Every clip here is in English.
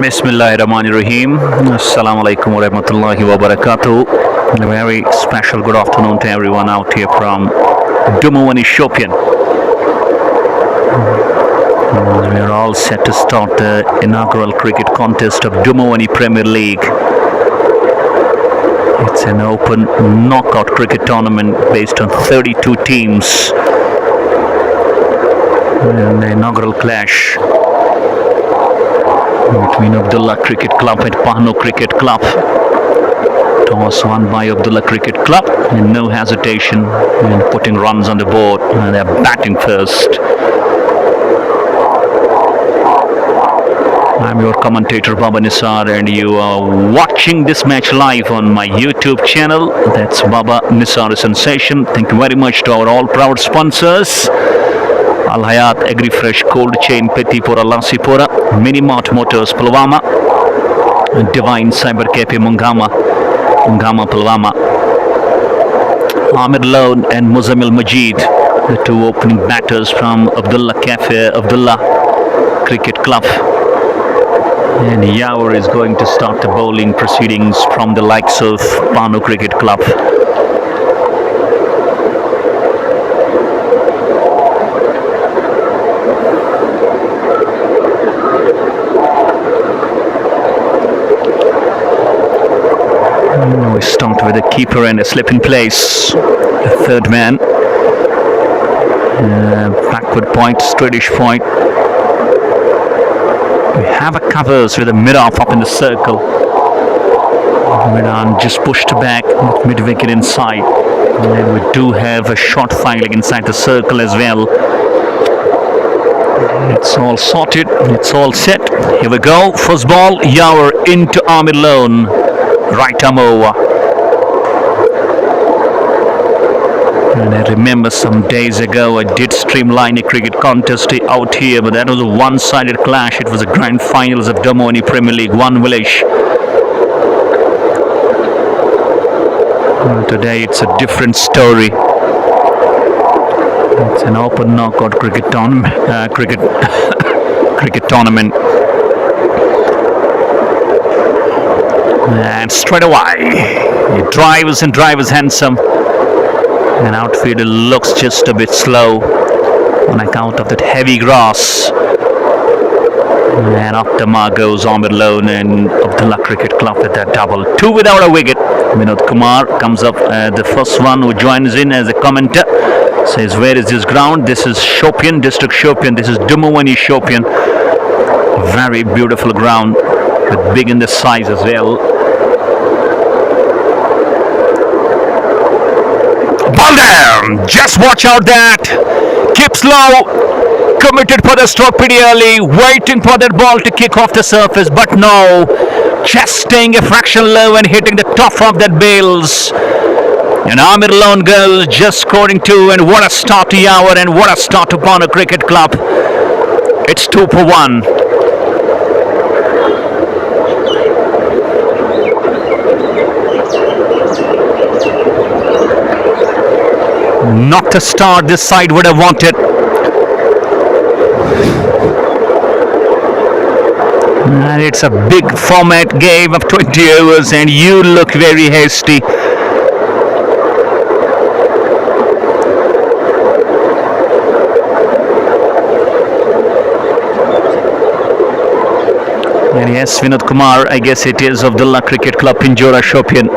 Bismillahirrahmanirrahim. Assalamu alaikum wa rahmatullahi wa barakatuh. A very special good afternoon to everyone out here from Domawani Shopian. We are all set to start the inaugural cricket contest of Domawani Premier League. It's an open knockout cricket tournament based on 32 teams. And the inaugural clash between Abdullah Cricket Club and Pohnoo Cricket Club. Toss won by Abdullah Cricket Club and no hesitation in putting runs on the board, and they're batting first. I'm your commentator Baba Nisar, and you are watching this match live on my YouTube channel. That's Baba Nisar Sensation. Thank you very much to our all proud sponsors: Al Hayat Agri Fresh Cold Chain Petipura Lansipura, Minimart Motors Pulwama, Divine Cyber Cafe Mungama Pulwama, Amir Lone and Muzammil Majid, the two opening batters from Abdullah Cricket Club. And Yaur is going to start the bowling proceedings from the likes of Pohnoo Cricket Club. We start with a keeper and a slip in place. The third man. Backward point, straightish point. We have a covers with a mid-off up in the circle. Miran just pushed back, mid-wicket inside. And we do have a short filing inside the circle as well. It's all sorted, it's all set. Here we go. First ball, Yaur into Amir Lone. Right arm over. And I remember some days ago I did streamline a cricket contest out here, but that was a one-sided clash. It was the grand finals of Domawani Premier League, one village. Today it's a different story. It's an open knockout cricket tournament. Cricket tournament. And straight away, he drives and drives handsome. And outfielder looks just a bit slow on account of that heavy grass. And off the mark goes Amir Lone and Abdullah Cricket Club with that double. Two without a wicket. Vinod Kumar comes up, the first one who joins in as a commentator. Says, where is this ground? This is Shopian, District Shopian. This is Domawani Shopian. Very beautiful ground, but big in the size as well. Ball there! Just watch out that! Keep slow! Committed for the stroke pretty early, waiting for that ball to kick off the surface, but no! Just staying a fraction low and hitting the top of that bails. And Amir Lone goes just scoring two, and what a start to Yaur and what a start to Pohnoo Cricket Club. It's 2 for 1. Not the start this side would have wanted. And it's a big format game of 20 overs, and you look very hasty. And yes, Vinod Kumar, I guess it is Abdullah Cricket Club Pinjora Shopian.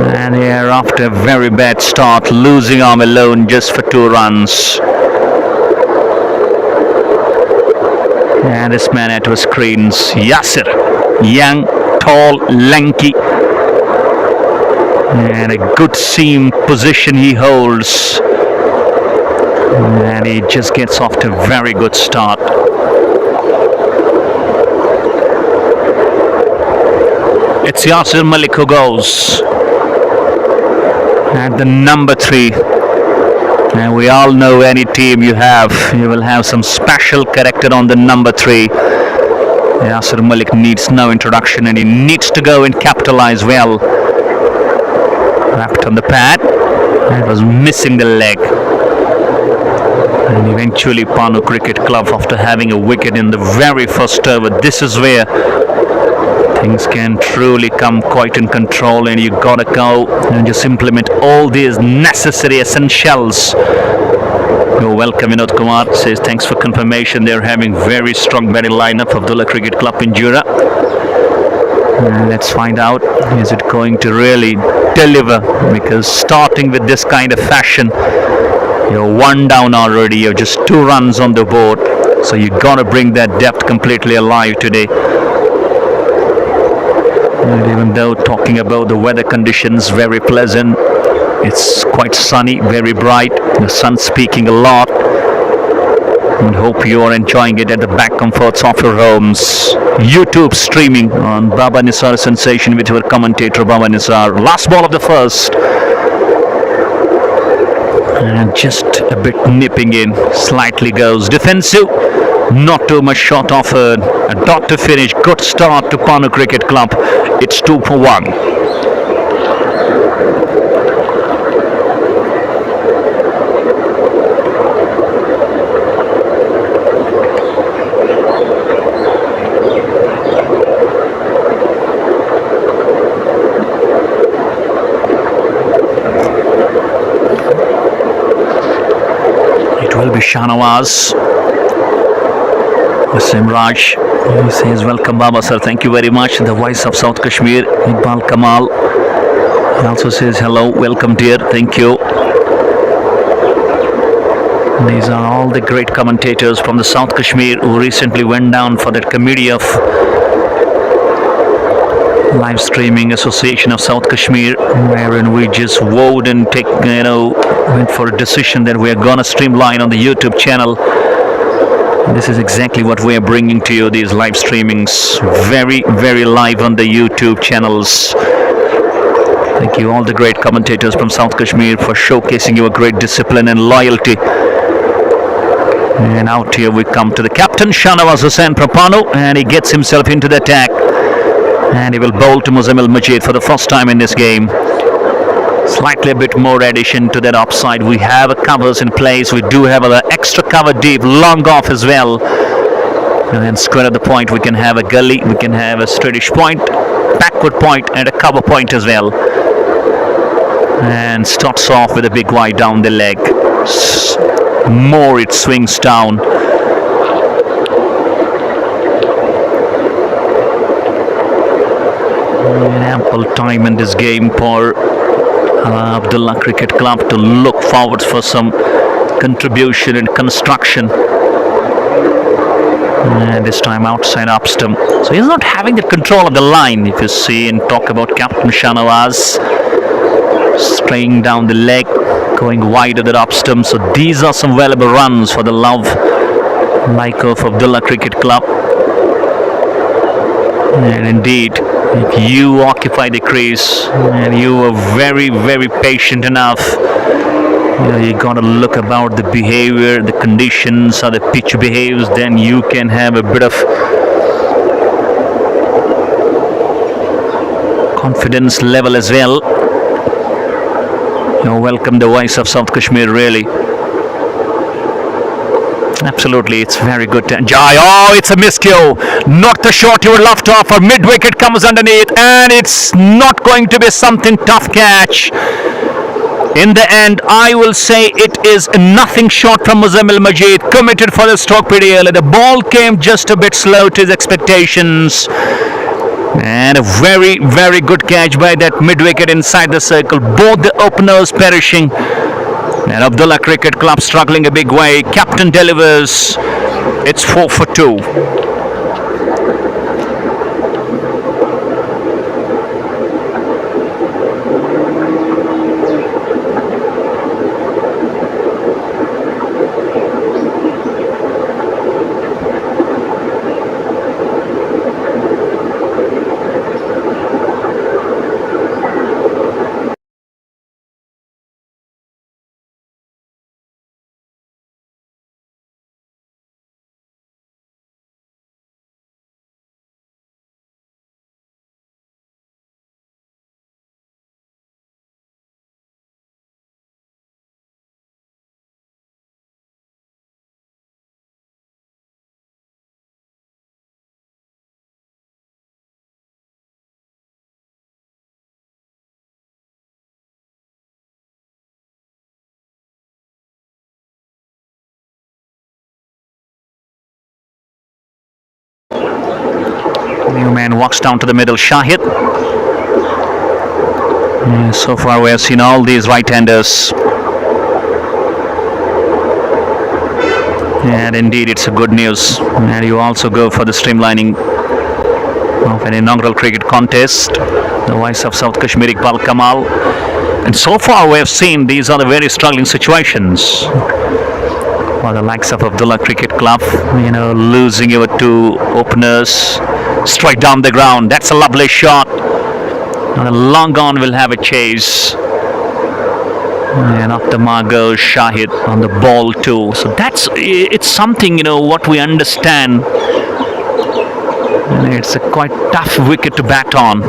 And here after a very bad start, losing Amir Lone just for 2 runs. And this man at his screens, Yasir, young, tall, lanky, and a good seam position he holds. And he just gets off to a very good start. It's Yasir Malik who goes at the number 3. And we all know any team you have, you will have some special character on the number 3. Yasir Malik needs no introduction, and he needs to go and capitalize well. Wrapped on the pad. It was missing the leg. And eventually Pohnoo Cricket Club, after having a wicket in the very first over, this is where things can truly come quite in control, and you gotta go and just implement all these necessary essentials. You're welcome. Vinod Kumar says thanks for confirmation. They're having very strong batting lineup. Abdullah Cricket Club in Jura. Let's find out, is it going to really deliver? Because starting with this kind of fashion, you're one down already, you're just 2 runs on the board, so you gotta bring that depth completely alive today. And even though talking about the weather conditions, very pleasant, it's quite sunny, very bright, the sun's speaking a lot, and hope you are enjoying it at the back comforts of your homes. YouTube streaming on Baba Nisar Sensation with your commentator Baba Nisar. Last ball of the first, and just a bit nipping in, slightly goes defensive, not too much shot offered, a dot to finish. Good start to Pohnoo Cricket Club. It's 2 for 1. It will be Shahnawaz. Simraj, he says welcome Baba sir, thank you very much. The voice of South Kashmir, Iqbal Kamal, he also says hello, welcome dear, thank you. These are all the great commentators from the South Kashmir who recently went down for that committee of live streaming association of South Kashmir, wherein we just vowed and went for a decision that we are gonna streamline on the YouTube channel. This is exactly what we are bringing to you, these live streamings, very, very live on the YouTube channels. Thank you all the great commentators from South Kashmir for showcasing your great discipline and loyalty. And out here we come to the captain, Shahnawaz Hussain from Pohnoo, and he gets himself into the attack. And he will bowl to Muzammil Majid for the first time in this game. Slightly a bit more addition to that upside. We have covers in place. We do have an extra cover deep, long off as well. And then square at the point, we can have a gully, we can have a straightish point, backward point, and a cover point as well. And starts off with a big wide down the leg. More it swings down. And ample time in this game for Abdullah Cricket Club to look forward for some contribution and construction. And this time outside up stump. So he's not having the control of the line. If you see and talk about Captain Shahnawaz, straying down the leg, going wide of the up stump. So these are some valuable runs for the love like of Abdullah Cricket Club. And indeed, if you occupy the crease and you are very, very patient enough, you got to look about the behavior, the conditions, how the pitch behaves, then you can have a bit of confidence level as well. You're welcome, the voice of South Kashmir, really. Absolutely, it's very good. Jai, oh, it's a miscue. Not the shot you would love to offer. Mid wicket comes underneath, and it's not going to be something tough catch. In the end, I will say it is a nothing shot from Muzammil Majid, committed for the stroke pretty early. The ball came just a bit slow to his expectations. And a very, very good catch by that mid wicket inside the circle. Both the openers perishing. And Abdullah Cricket Club struggling a big way. Captain delivers. It's 4 for 2. New man walks down to the middle. Shahid. So far we have seen all these right-handers. And indeed it's a good news. And you also go for the streamlining of an inaugural cricket contest. The voice of South Kashmir Iqbal Kamal. And so far we have seen these are the very struggling situations. For the likes of Abdullah Cricket Club, losing your two openers straight down the ground. That's a lovely shot. And long on will have a chase. And off the mark goes Shahid on the ball too. So it's something, what we understand. And it's a quite tough wicket to bat on.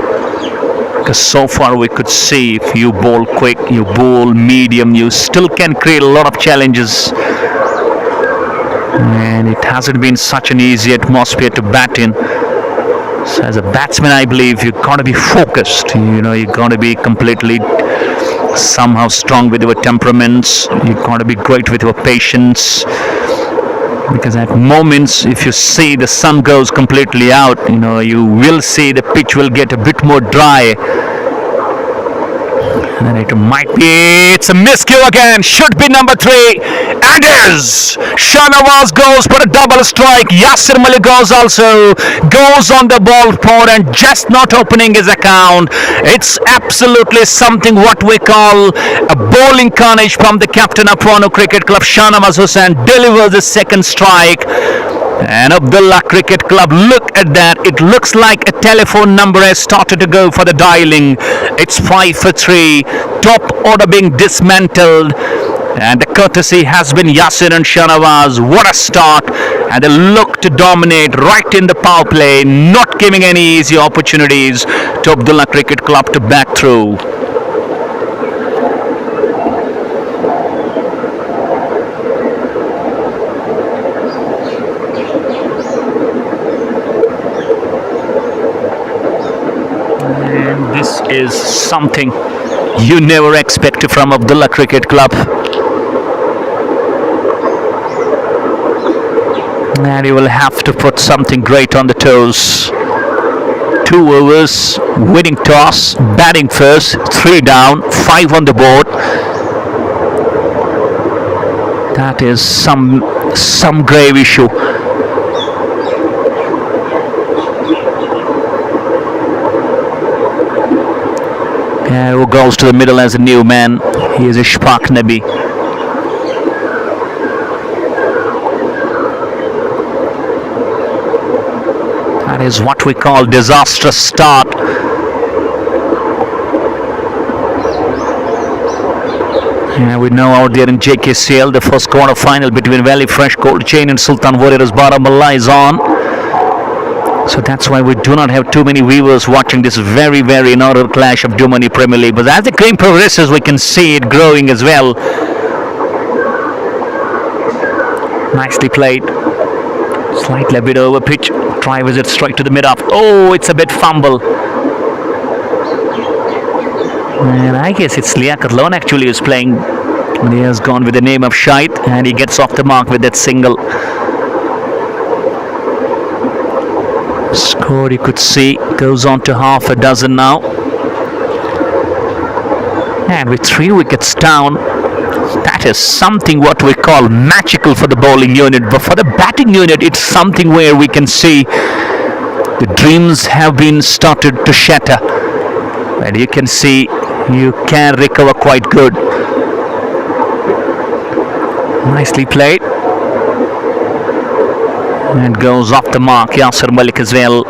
Because so far we could see if you bowl quick, you bowl medium, you still can create a lot of challenges. And it hasn't been such an easy atmosphere to bat in. So as a batsman, I believe you've got to be focused. You've got to be completely somehow strong with your temperaments. You've got to be great with your patience. Because at moments, if you see the sun goes completely out, you will see the pitch will get a bit more dry. And it might be, it's a miscue again, should be number 3, and is! Shahnawaz goes for a double strike, Yasir Malik goes on the ball for and just not opening his account. It's absolutely something what we call a bowling carnage from the captain of Pohnoo Cricket Club. Shahnawaz Hussain delivers the second strike. And Abdullah Cricket Club, look at that. It looks like a telephone number has started to go for the dialing. It's 5 for 3. Top order being dismantled. And the courtesy has been Yasir and Shahnawaz. What a start. And they look to dominate right in the power play, not giving any easy opportunities to Abdullah Cricket Club to back through. This is something you never expect from Abdullah Cricket Club. And you will have to put something great on the toes. 2 overs, winning toss, batting first, 3 down, 5 on the board. That is some grave issue. Who goes to the middle as a new man. He is Ishfaq Nabi. That is what we call disastrous start. We know out there in JKCL the first quarter final between Valley Fresh Cold Chain and Sultan Warriors Baramallah is on. So that's why we do not have too many viewers watching this very, very inaugural clash of Domawani Premier League. But as the game progresses, we can see it growing as well. Nicely played. Slightly a bit over pitch. Try visit straight to the mid-off. Oh, it's a bit fumble. And I guess it's Liaquat Loan actually who's playing. And he has gone with the name of Shahid. And he gets off the mark with that single. Score you could see goes on to half a dozen now. And with 3 wickets down, that is something what we call magical for the bowling unit. But for the batting unit, it's something where we can see the dreams have been started to shatter. And you can see you can recover quite good. Nicely played. And goes off the mark, Yasir Malik as well.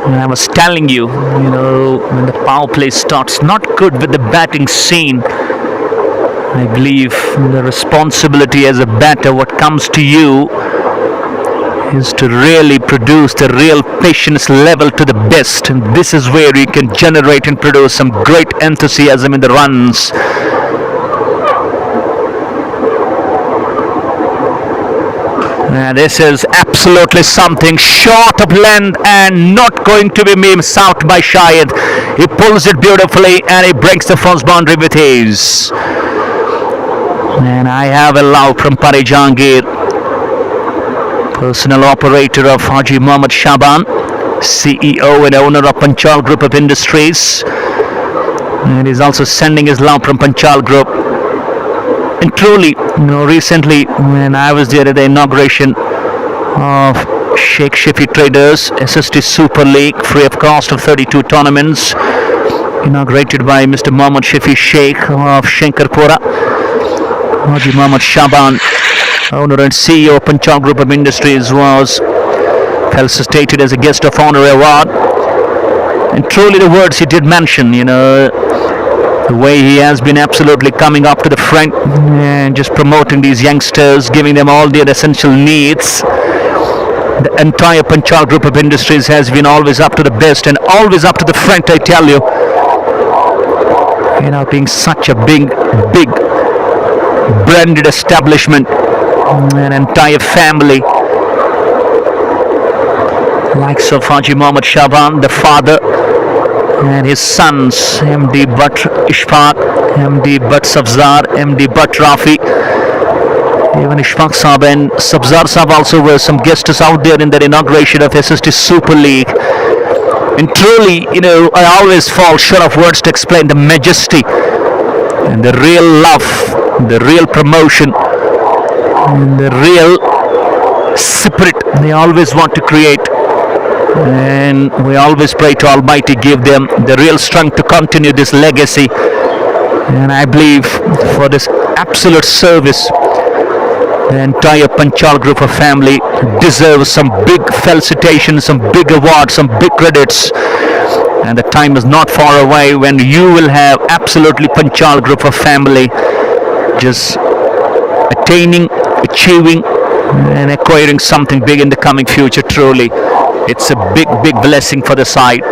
And I was telling you, when the power play starts not good with the batting scene, I believe the responsibility as a batter, what comes to you is to really produce the real patience level to the best. And this is where you can generate and produce some great enthusiasm in the runs. This is absolutely something short of length and not going to be missed out by Shahid. He pulls it beautifully and he breaks the first boundary with ease. And I have a love from Pari Jahangir. personal operator of Haji Mohammad Shaban, CEO and owner of Panchal Group of Industries, and he's also sending his love from Panchal Group. And truly, recently when I was there at the inauguration of Sheikh Shifi Traders SST Super League, free of cost of 32 tournaments, inaugurated by Mr. Mohammad Shifi Sheikh of Shankarpura, Haji Mohammad Shaban, owner and CEO of Panchal Group of Industries, was felicitated as a guest of honor award. And truly the words he did mention, the way he has been absolutely coming up to the front and just promoting these youngsters, giving them all their essential needs. The entire Panchal Group of Industries has been always up to the best and always up to the front, I tell you. Being such a big branded establishment, an entire family, likes of Haji Mohammad Shaban, the father, and his sons, MD Butt Ishfaq, MD Butt Sabzar, MD Butt Rafi. Even Ishfaq Saab and Sabzar Saab also were some guests out there in the inauguration of SST Super League. And truly, I always fall short of words to explain the majesty and the real love, the real promotion, and the real spirit they always want to create. And we always pray to Almighty give them the real strength to continue this legacy. And I believe for this absolute service, the entire Panchal Group of family deserves some big felicitations, some big awards, some big credits. And the time is not far away when you will have absolutely Panchal Group of family just attaining, achieving, and acquiring something big in the coming future. Truly, it's a big blessing for the side.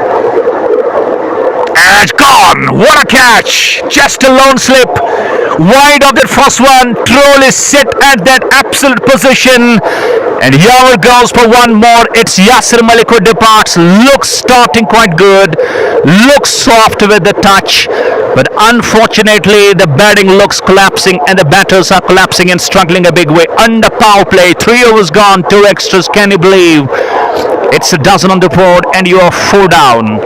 And it's gone! What a catch! Just a lone slip. Wide of that first one. Truly sit at that absolute position. And here it goes for one more. It's Yasir Malik who departs. Looks starting quite good. Looks soft with the touch. But unfortunately, the batting looks collapsing and the batters are collapsing and struggling a big way. Under power play. 3 overs gone. 2 extras. Can you believe? It's a dozen on the board and you are 4 down.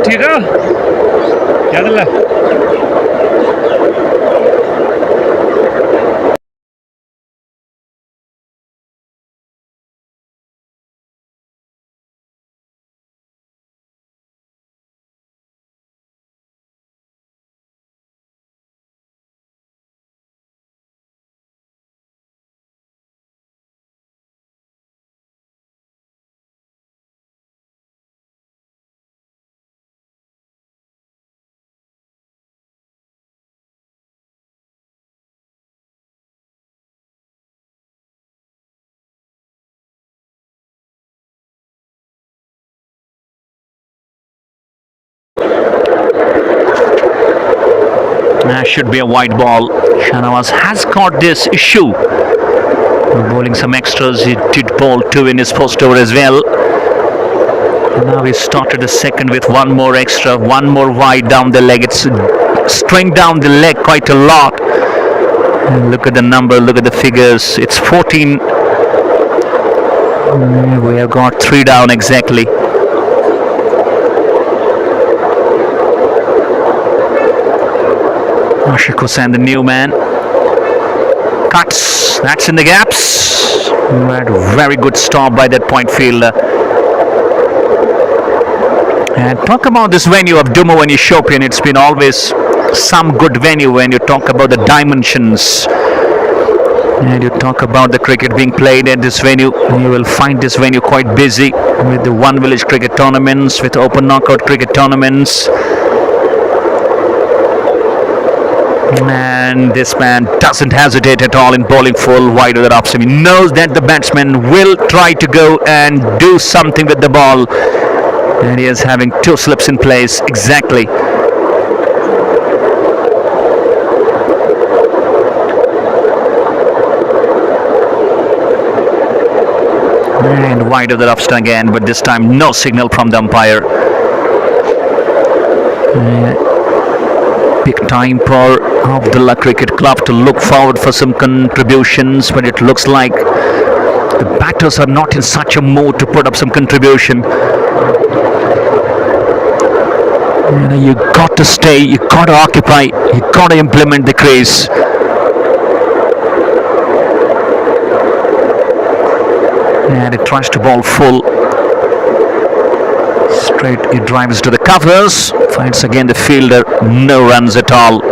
ठीक है क्या गल है Should be a wide ball. Shanawaz has got this issue. Bowling some extras. He did bowl 2 in his first over as well. Now he started the second with one more extra, one more wide down the leg. It's stringed down the leg quite a lot. And look at the number, look at the figures. It's 14. We have got 3 down exactly. Ashik Hussain, the new man, cuts. That's in the gaps. Very good stop by that point fielder. And talk about this venue of Domawani Shopian. It's been always some good venue when you talk about the dimensions. And you talk about the cricket being played at this venue. You will find this venue quite busy with the one village cricket tournaments, with open knockout cricket tournaments. And this man doesn't hesitate at all in bowling full wide of the off seam. He knows that the batsman will try to go and do something with the ball. And he is having two slips in place exactly. And wide of the rough stump again, but this time no signal from the umpire. Big time for Abdullah Cricket Club to look forward for some contributions, but it looks like the batters are not in such a mood to put up some contribution. You got to stay, you got to occupy, you got to implement the crease. And it tries to bowl full. Straight, it drives to the covers. Finds again the fielder. No runs at all.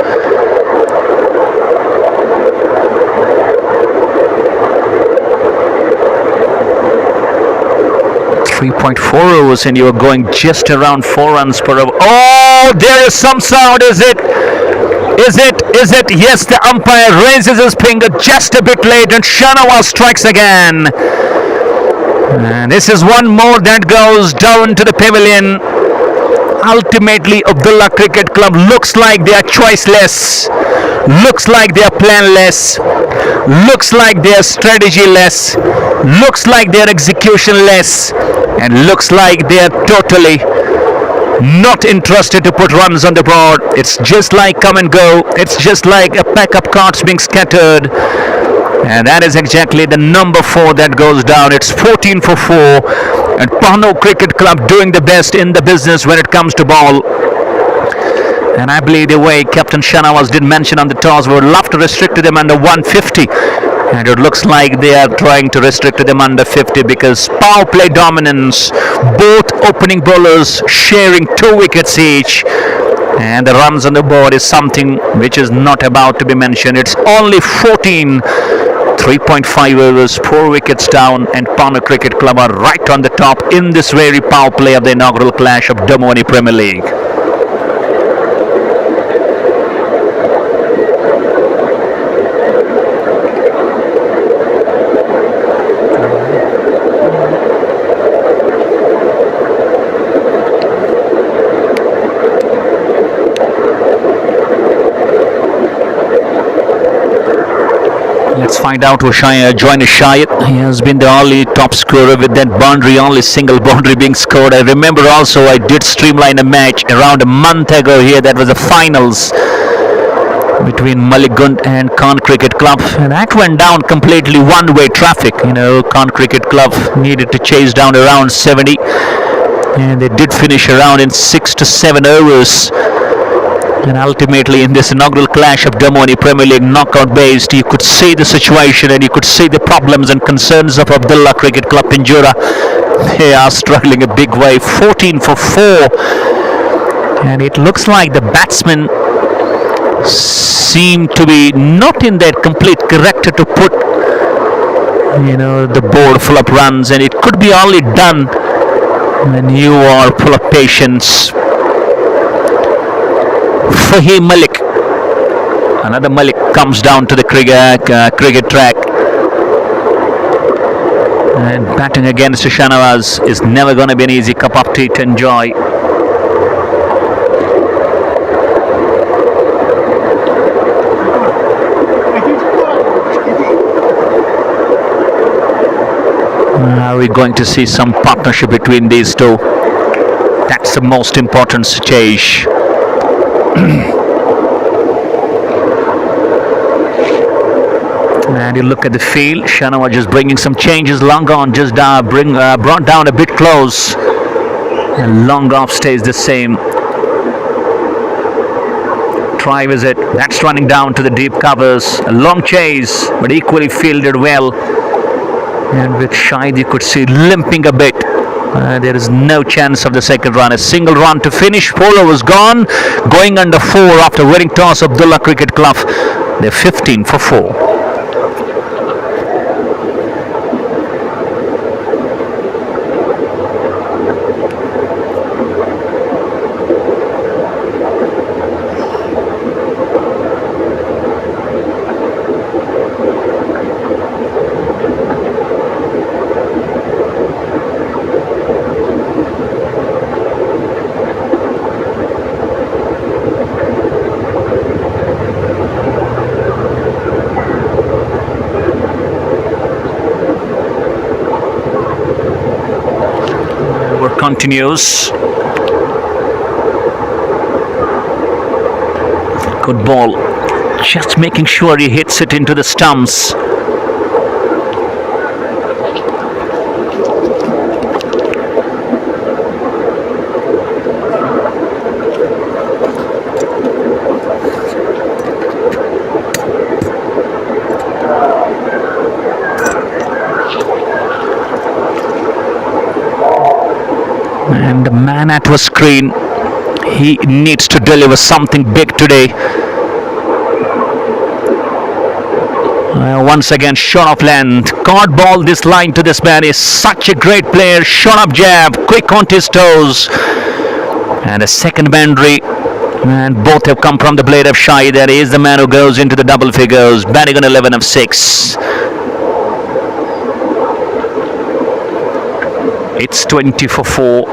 .4 overs and you are going just around 4 runs per over. Oh, there is some sound. Is it? Yes, the umpire raises his finger just a bit late and Shanawaz strikes again. And this is one more that goes down to the pavilion. Ultimately, Abdullah Cricket Club looks like they are choiceless, looks like they are planless, looks like they are strategyless, looks like they are executionless, and looks like they are totally not interested to put runs on the board. It's just like come and go. It's just like a pack of cards being scattered. And that is exactly the number 4 that goes down. It's 14 for 4. And Pohnoo Cricket Club doing the best in the business when it comes to ball. And I believe the way Captain Shanawaz did mention on the toss, we would love to restrict them under 150. And it looks like they are trying to restrict them under 50 because power play dominance, both opening bowlers sharing 2 wickets each. And the runs on the board is something which is not about to be mentioned. It's only 14. 3.5 overs, 4 wickets down, and Pohnoo Cricket Club are right on the top in this very power play of the inaugural clash of Domawani Premier League. Let's find out who joined Shayad. He has been the only top scorer with that boundary, only single boundary being scored. I remember also I did streamline a match around a month ago here. That was the finals between Maligund and Khan Cricket Club. And that went down completely one-way traffic. Khan Cricket Club needed to chase down around 70. And they did finish around in 6 to 7 overs. And ultimately in this inaugural clash of Domawani Premier League knockout based, you could see the situation and you could see the problems and concerns of Abdullah Cricket Club Pinjura. They are struggling a big way, 14 for 4. And it looks like the batsmen seem to be not in that complete character to put the board full of runs, and it could be only done when you are full of patience. Fahim Malik, another Malik comes down to the cricket track, and batting against Shanawaz is never going to be an easy cup of tea to enjoy. Are we going to see some partnership between these two? That's the most important stage. And you look at the field, Shanawaz just bringing some changes. Long on just brought down a bit close, and long off stays the same. Try visit, that's running down to the deep covers. A long chase, but equally fielded well. And with Shahid you could see limping a bit. There is no chance of the second run. A single run to finish. 4 overs gone. Going under 4 after winning toss. Abdullah Cricket Club. They're 15 for 4. continues. Good ball. Just making sure he hits it into the stumps. And the man at the screen, he needs to deliver something big today. Once again, shot of length. Can't ball this line to this man. Is such a great player. Shot up jab, quick on his toes. And a second boundary. And both have come from the blade of Shai. There is the man who goes into the double figures, batting on 11 of 6. It's 20 for 4.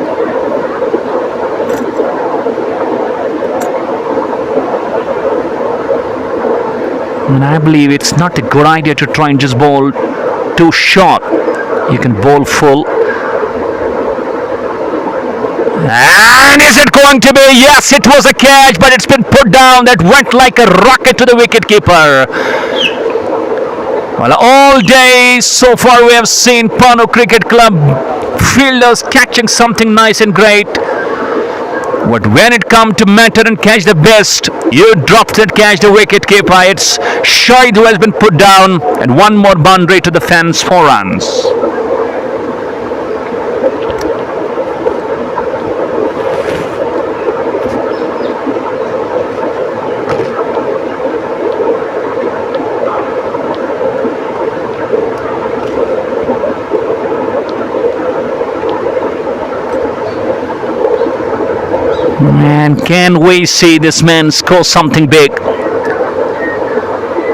And I believe it's not a good idea to try and just bowl too short. You can bowl full. And is it going to be? Yes, it was a catch, but it's been put down. That went like a rocket to the wicketkeeper. Well, all day so far we have seen Pohnoo Cricket Club fielders catching something nice and great. But when it comes to matter and catch the best, you dropped and catch the wicketkeeper. It's Shahid who has been put down, and one more boundary to the fence, 4 runs. And can we see this man score something big?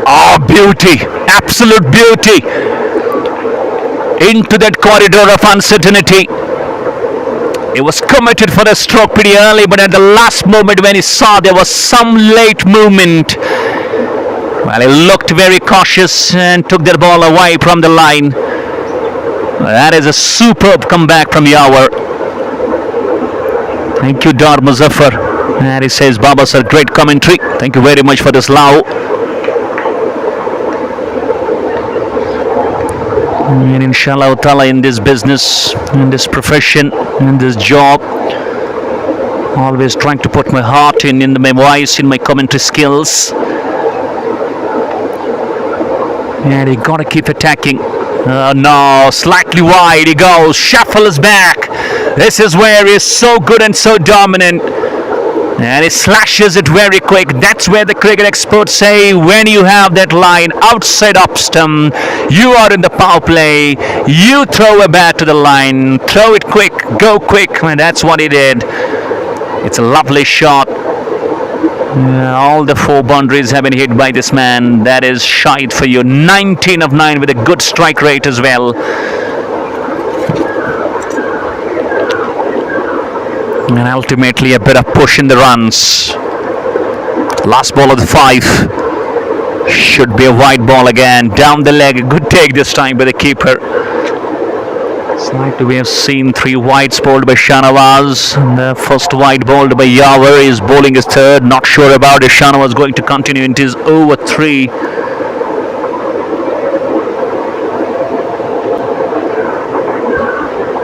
Oh, beauty! Absolute beauty! Into that corridor of uncertainty. He was committed for a stroke pretty early, but at the last moment when he saw there was some late movement, well, he looked very cautious and took that ball away from the line. That is a superb comeback from Yawar. Thank you, Dar Muzaffar. And he says, Baba sir, great commentary. Thank you very much for this love. And inshallah ta'ala, in this business, in this profession, in this job, always trying to put my heart in my voice, in my commentary skills. And you gotta keep attacking. No, slightly wide he goes. Shuffle is back. This is where he's so good and so dominant. And he slashes it very quick. That's where the cricket experts say when you have that line outside off stump, you are in the power play. You throw a bat to the line. Throw it quick. Go quick. And that's what he did. It's a lovely shot. All the 4 boundaries have been hit by this man. That is Shahid for you. 19 of 9 with a good strike rate as well. And ultimately a bit of push in the runs. Last ball of the 5. Should be a wide ball again. Down the leg. A good take this time by the keeper. Slightly we have seen 3 wides bowled by Shanawaz. And the first wide bowled by Yawar. Is bowling his third. Not sure about if Shanawaz going to continue into his over 3.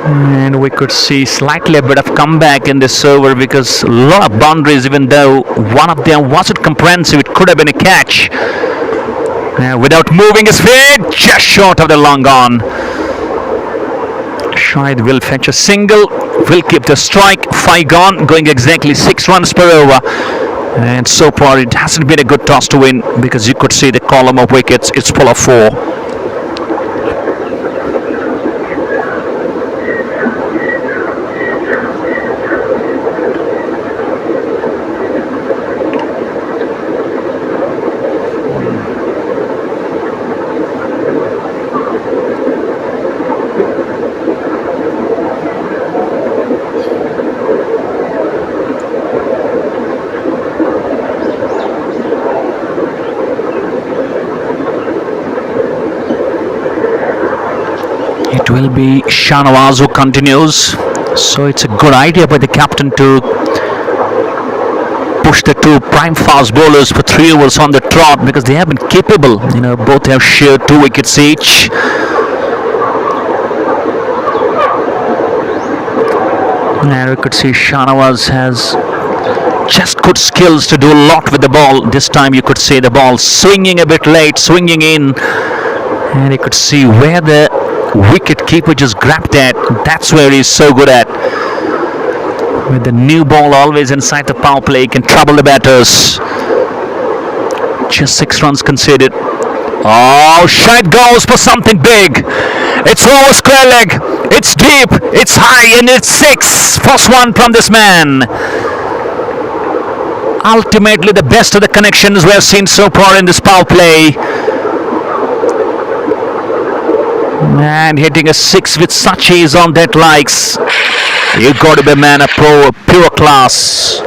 And we could see slightly a bit of comeback in this over because a lot of boundaries, even though one of them wasn't comprehensive, it could have been a catch. Without moving his feet, just short of the long on. Shahid will fetch a single, will keep the strike, 5 gone, going exactly 6 runs per over. And so far it hasn't been a good toss to win because you could see the column of wickets, it's full of 4. It will be Shanawaz who continues. So it's a good idea by the captain to push the two prime fast bowlers for 3 overs on the trot, because they have been capable. Both have shared 2 wickets each. And we could see Shanawaz has just good skills to do a lot with the ball. This time you could see the ball swinging a bit late, swinging in, and you could see where the wicket keeper just grabbed that. That's where he's so good at. With the new ball always inside the power play, he can trouble the batters. Just 6 runs conceded. Oh, Shahid goes for something big. It's over square leg. It's deep, it's high, and it's 6. First one from this man. Ultimately, the best of the connections we have seen so far in this power play. And hitting a 6 with such ease on that likes. You've got to be a man of pure class.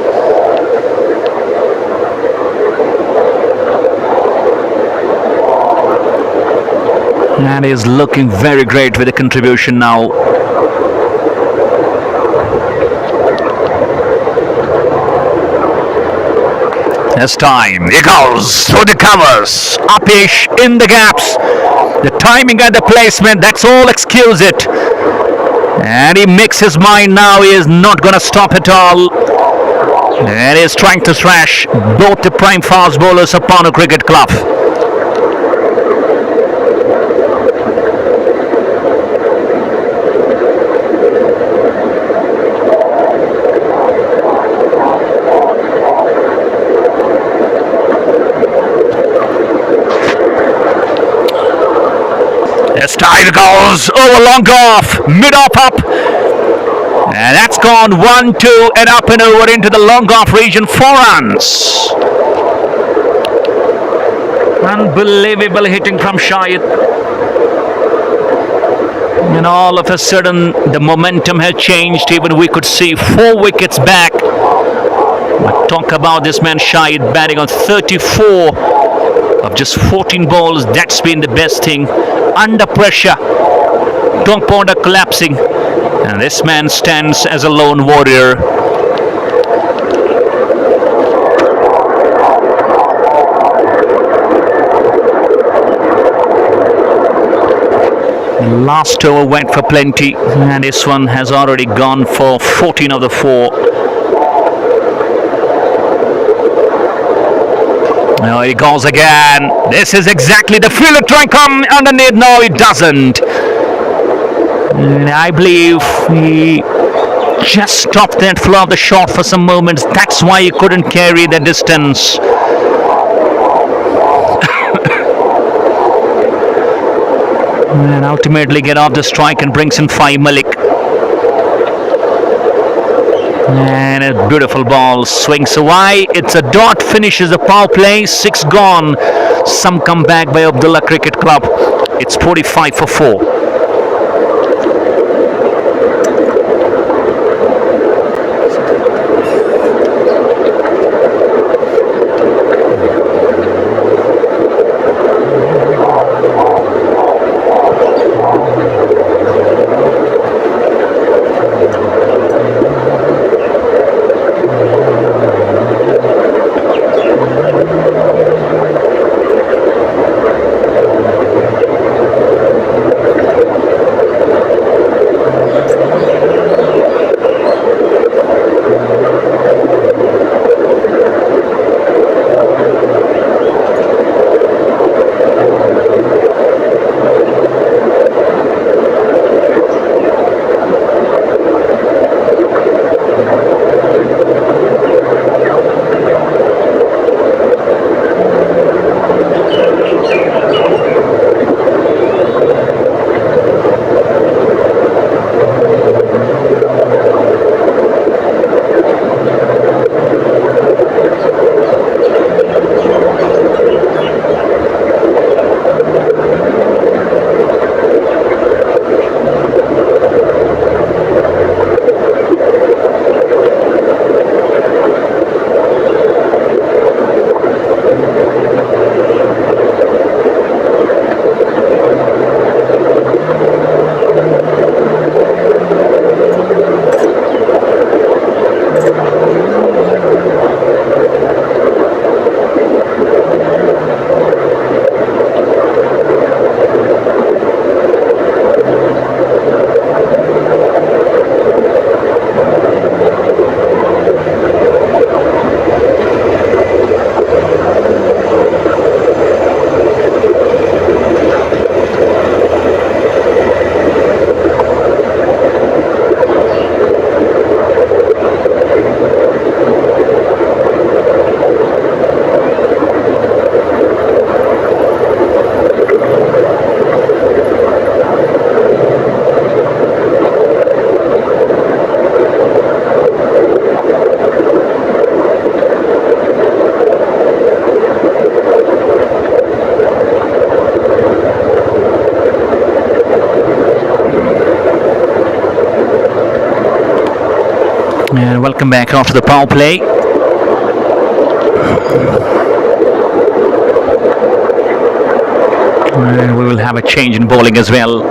And he's looking very great with the contribution now. This time he goes through the covers, upish in the gaps. The timing and the placement, that's all excuse it. And he makes his mind now. He is not going to stop at all. And he is trying to thrash both the prime fast bowlers of Pohnoo Cricket Club. This time goes over long off, mid off up, and that's gone 1-2 and up and over into the long off region. 4 runs. Unbelievable hitting from Shahid. And all of a sudden the momentum has changed. Even we could see 4 wickets back. But talk about this man Shahid batting on 34 of just 14 balls. That's been the best thing. Under pressure, top order collapsing, and this man stands as a lone warrior. Last over went for plenty, and this one has already gone for 14 of the 4. Now he goes again. This is exactly the fielder trying to come underneath. No, it doesn't. And I believe he just stopped that flow of the shot for some moments. That's why he couldn't carry the distance. And ultimately get off the strike and brings in 5 Malik. And a beautiful ball swings away. It's a dot, finishes the power play. 6 gone. Some comeback by Abdullah Cricket Club. It's 45 for 4. And welcome back after the power play. And we will have a change in bowling as well.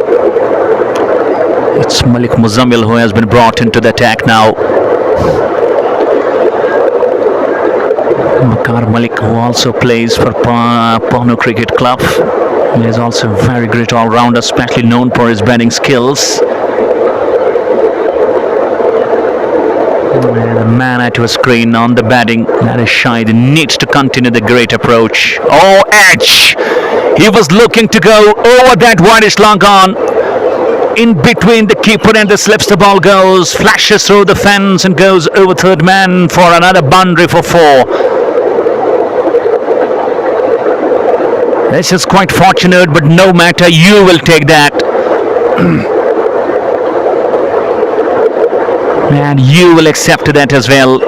It's Malik Muzammil who has been brought into the attack now. Makar Malik, who also plays for Pohnoo Cricket Club. He is also a very great all-rounder, especially known for his batting skills. And the man at your screen on the batting, that is Shahid, needs to continue the great approach. Oh, edge! He was looking to go over that whitish long on. In between the keeper and the slips, the ball goes, flashes through the fence and goes over third man for another boundary for 4. This is quite fortunate, but no matter, you will take that. And you will accept that as well.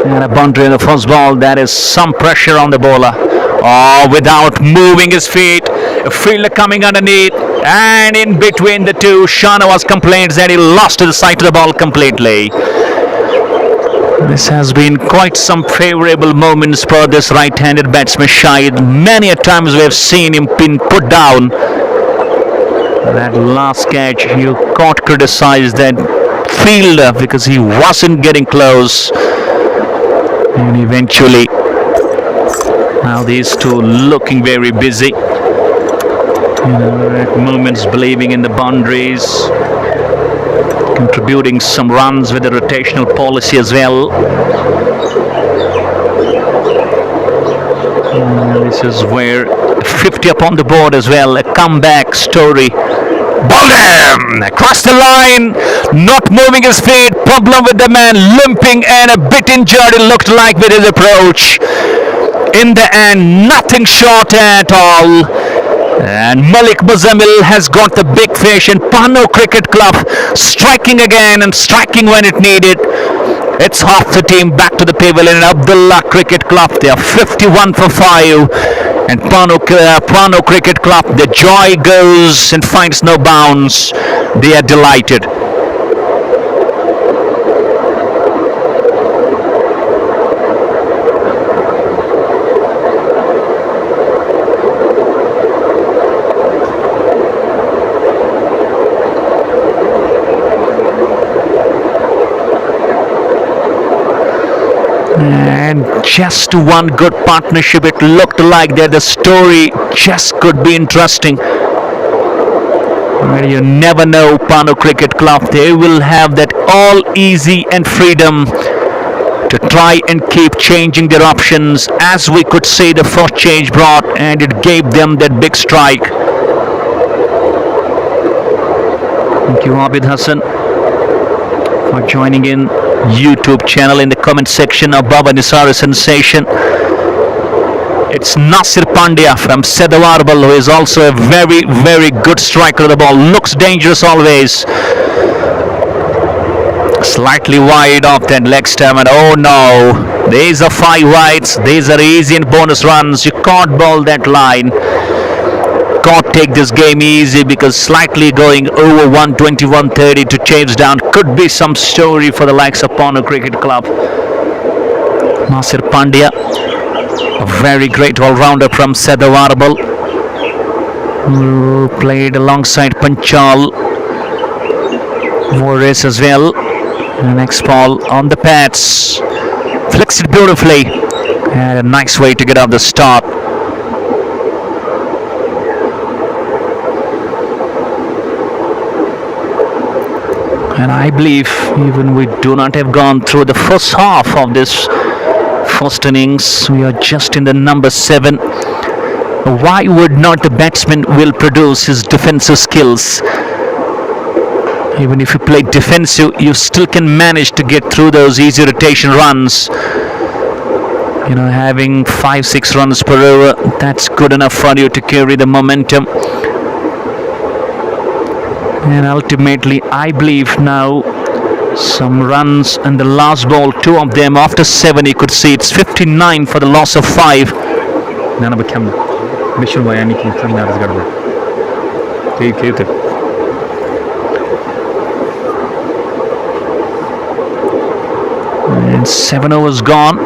And a boundary in the first ball, that is some pressure on the bowler. Oh, without moving his feet, a fielder coming underneath, and in between the two, Shahnawaz complains that he lost the sight of the ball completely. This has been quite some favourable moments for this right-handed batsman Shahid. Many a times we have seen him been put down. That last catch, you can't criticize that fielder because he wasn't getting close. And eventually, now these two looking very busy. At moments believing in the boundaries, contributing some runs with the rotational policy as well. This is where 50 up on the board as well, a comeback story. Ball him across the line, not moving his feet, problem with the man, limping and a bit injured it looked like with his approach. In the end, nothing short at all. And Malik Muzammil has got the big fish in Pohnoo Cricket Club, striking again and striking when it needed. It's half the team back to the pavilion in Abdullah Cricket Club. They are 51 for 5. And Pohnoo Cricket Club, the joy goes and finds no bounds. They are delighted. And just one good partnership, it looked like that the story just could be interesting. Well, you never know, Pohnoo Cricket Club, they will have that all easy and freedom to try and keep changing their options, as we could say the first change brought, and it gave them that big strike. Thank you, Abid Hassan, for joining in. YouTube channel in the comment section of Baba Nisar Sensation. It's Nasir Pandya from Sedawarble, who is also a very, very good striker of the ball. Looks dangerous always. Slightly wide off that leg stump, and oh no, these are 5 wides. These are easy and bonus runs. You can't bowl that line. Can't take this game easy because slightly going over 120-130 to chase down could be some story for the likes of Pohnoo Cricket Club. Nasir Pandya, a very great all-rounder from Sedawarble, who played alongside Panchal Warriors as well. And next ball on the pads, flicks it beautifully, and a nice way to get off the start. And I believe even we do not have gone through the first half of this first innings, we are just in the number 7. Why would not the batsman will produce his defensive skills? Even if you play defensive, you still can manage to get through those easy rotation runs. You know, having 5-6 runs per over, that's good enough for you to carry the momentum. And ultimately, I believe now some runs and the last ball, 2 of them after 7, you could see it's 59 for the loss of 5. 7 overs gone.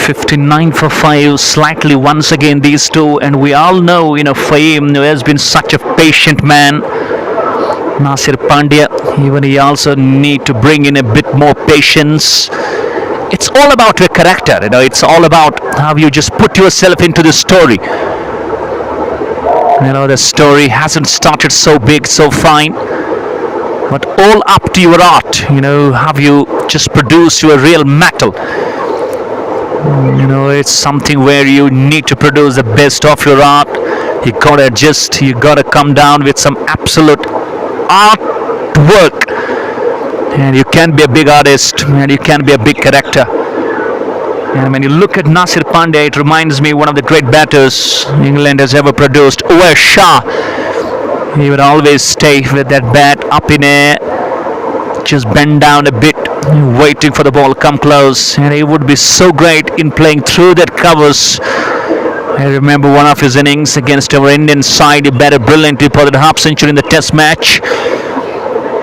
59 for 5, slightly once again these two, and we all know, Fahim, who has been such a patient man. Nasir Pandya, even he also need to bring in a bit more patience. It's all about your character, it's all about how you just put yourself into the story. The story hasn't started so big, so fine, but all up to your art, have you just produced your real metal. It's something where you need to produce the best of your art. You gotta adjust, you gotta come down with some absolute artwork. And you can be a big artist, and you can be a big character. And when you look at Nasir Pandey, it reminds me one of the great batters England has ever produced, Uwe Shah. He would always stay with that bat up in air, just bend down a bit, waiting for the ball to come close, and he would be so great in playing through that covers. I remember one of his innings against our Indian side. He batted brilliantly for the half century in the Test match.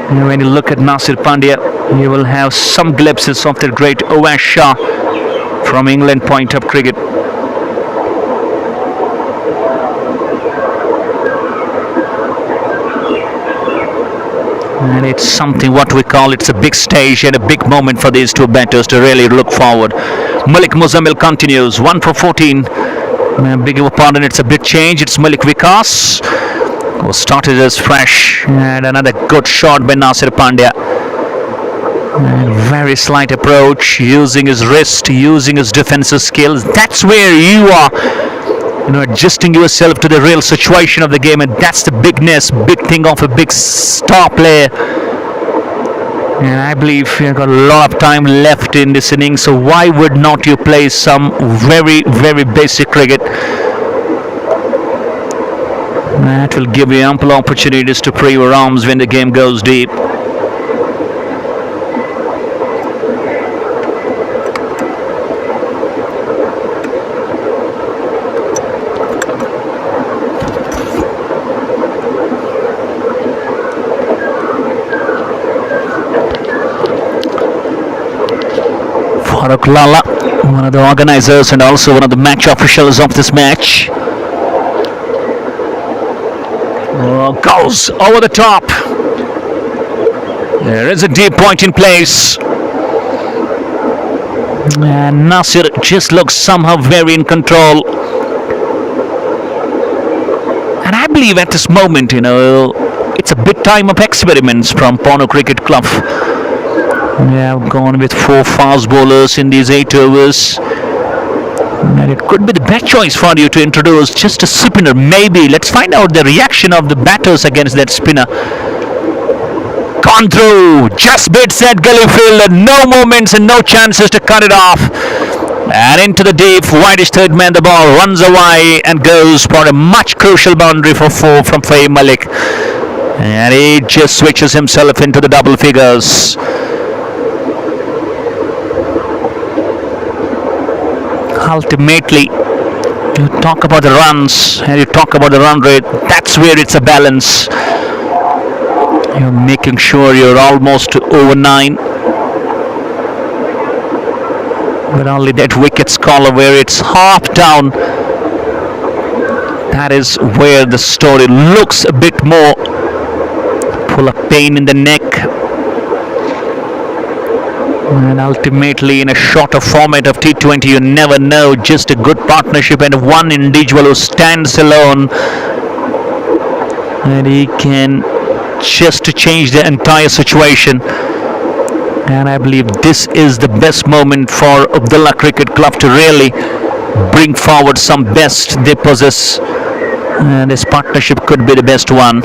And when you look at Nasir Pandya, you will have some glimpses of the great Uwe Shah from England point of cricket. And it's something what we call, it's a big stage and a big moment for these two batters to really look forward. Malik Muzammil continues, 1 for 14. Beg your pardon, it's a big change. It's Malik Vikas, who started as fresh, and another good shot by Nasir Pandya. And very slight approach, using his wrist, using his defensive skills. That's where you are, adjusting yourself to the real situation of the game, and that's the big thing of a big star player. And I believe you've got a lot of time left in this inning, so why would not you play some very, very basic cricket? That will give you ample opportunities to play your arms when the game goes deep. Farooq Lala, one of the organizers and also one of the match officials of this match. Goes over the top. There is a deep point in place. And Nasir just looks somehow very in control. And I believe at this moment, it's a big time of experiments from Pohnoo Cricket Club. We have gone with 4 fast bowlers in these 8 overs. And it could be the best choice for you to introduce just a spinner, maybe. Let's find out the reaction of the batters against that spinner. Gone through, just bits at gully field, and no moments and no chances to cut it off. And into the deep, widest third man, the ball runs away and goes for a much crucial boundary for 4 from Fahim Malik. And he just switches himself into the double figures. Ultimately, you talk about the runs and you talk about the run rate. That's where it's a balance. You're making sure you're almost over 9, but only that wicket scholar where it's half down. That is where the story looks a bit more full of pain in the neck. And ultimately, in a shorter format of T20, you never know. Just a good partnership and one individual who stands alone, and he can just change the entire situation. And I believe this is the best moment for Abdullah Cricket Club to really bring forward some best they possess, and this partnership could be the best one.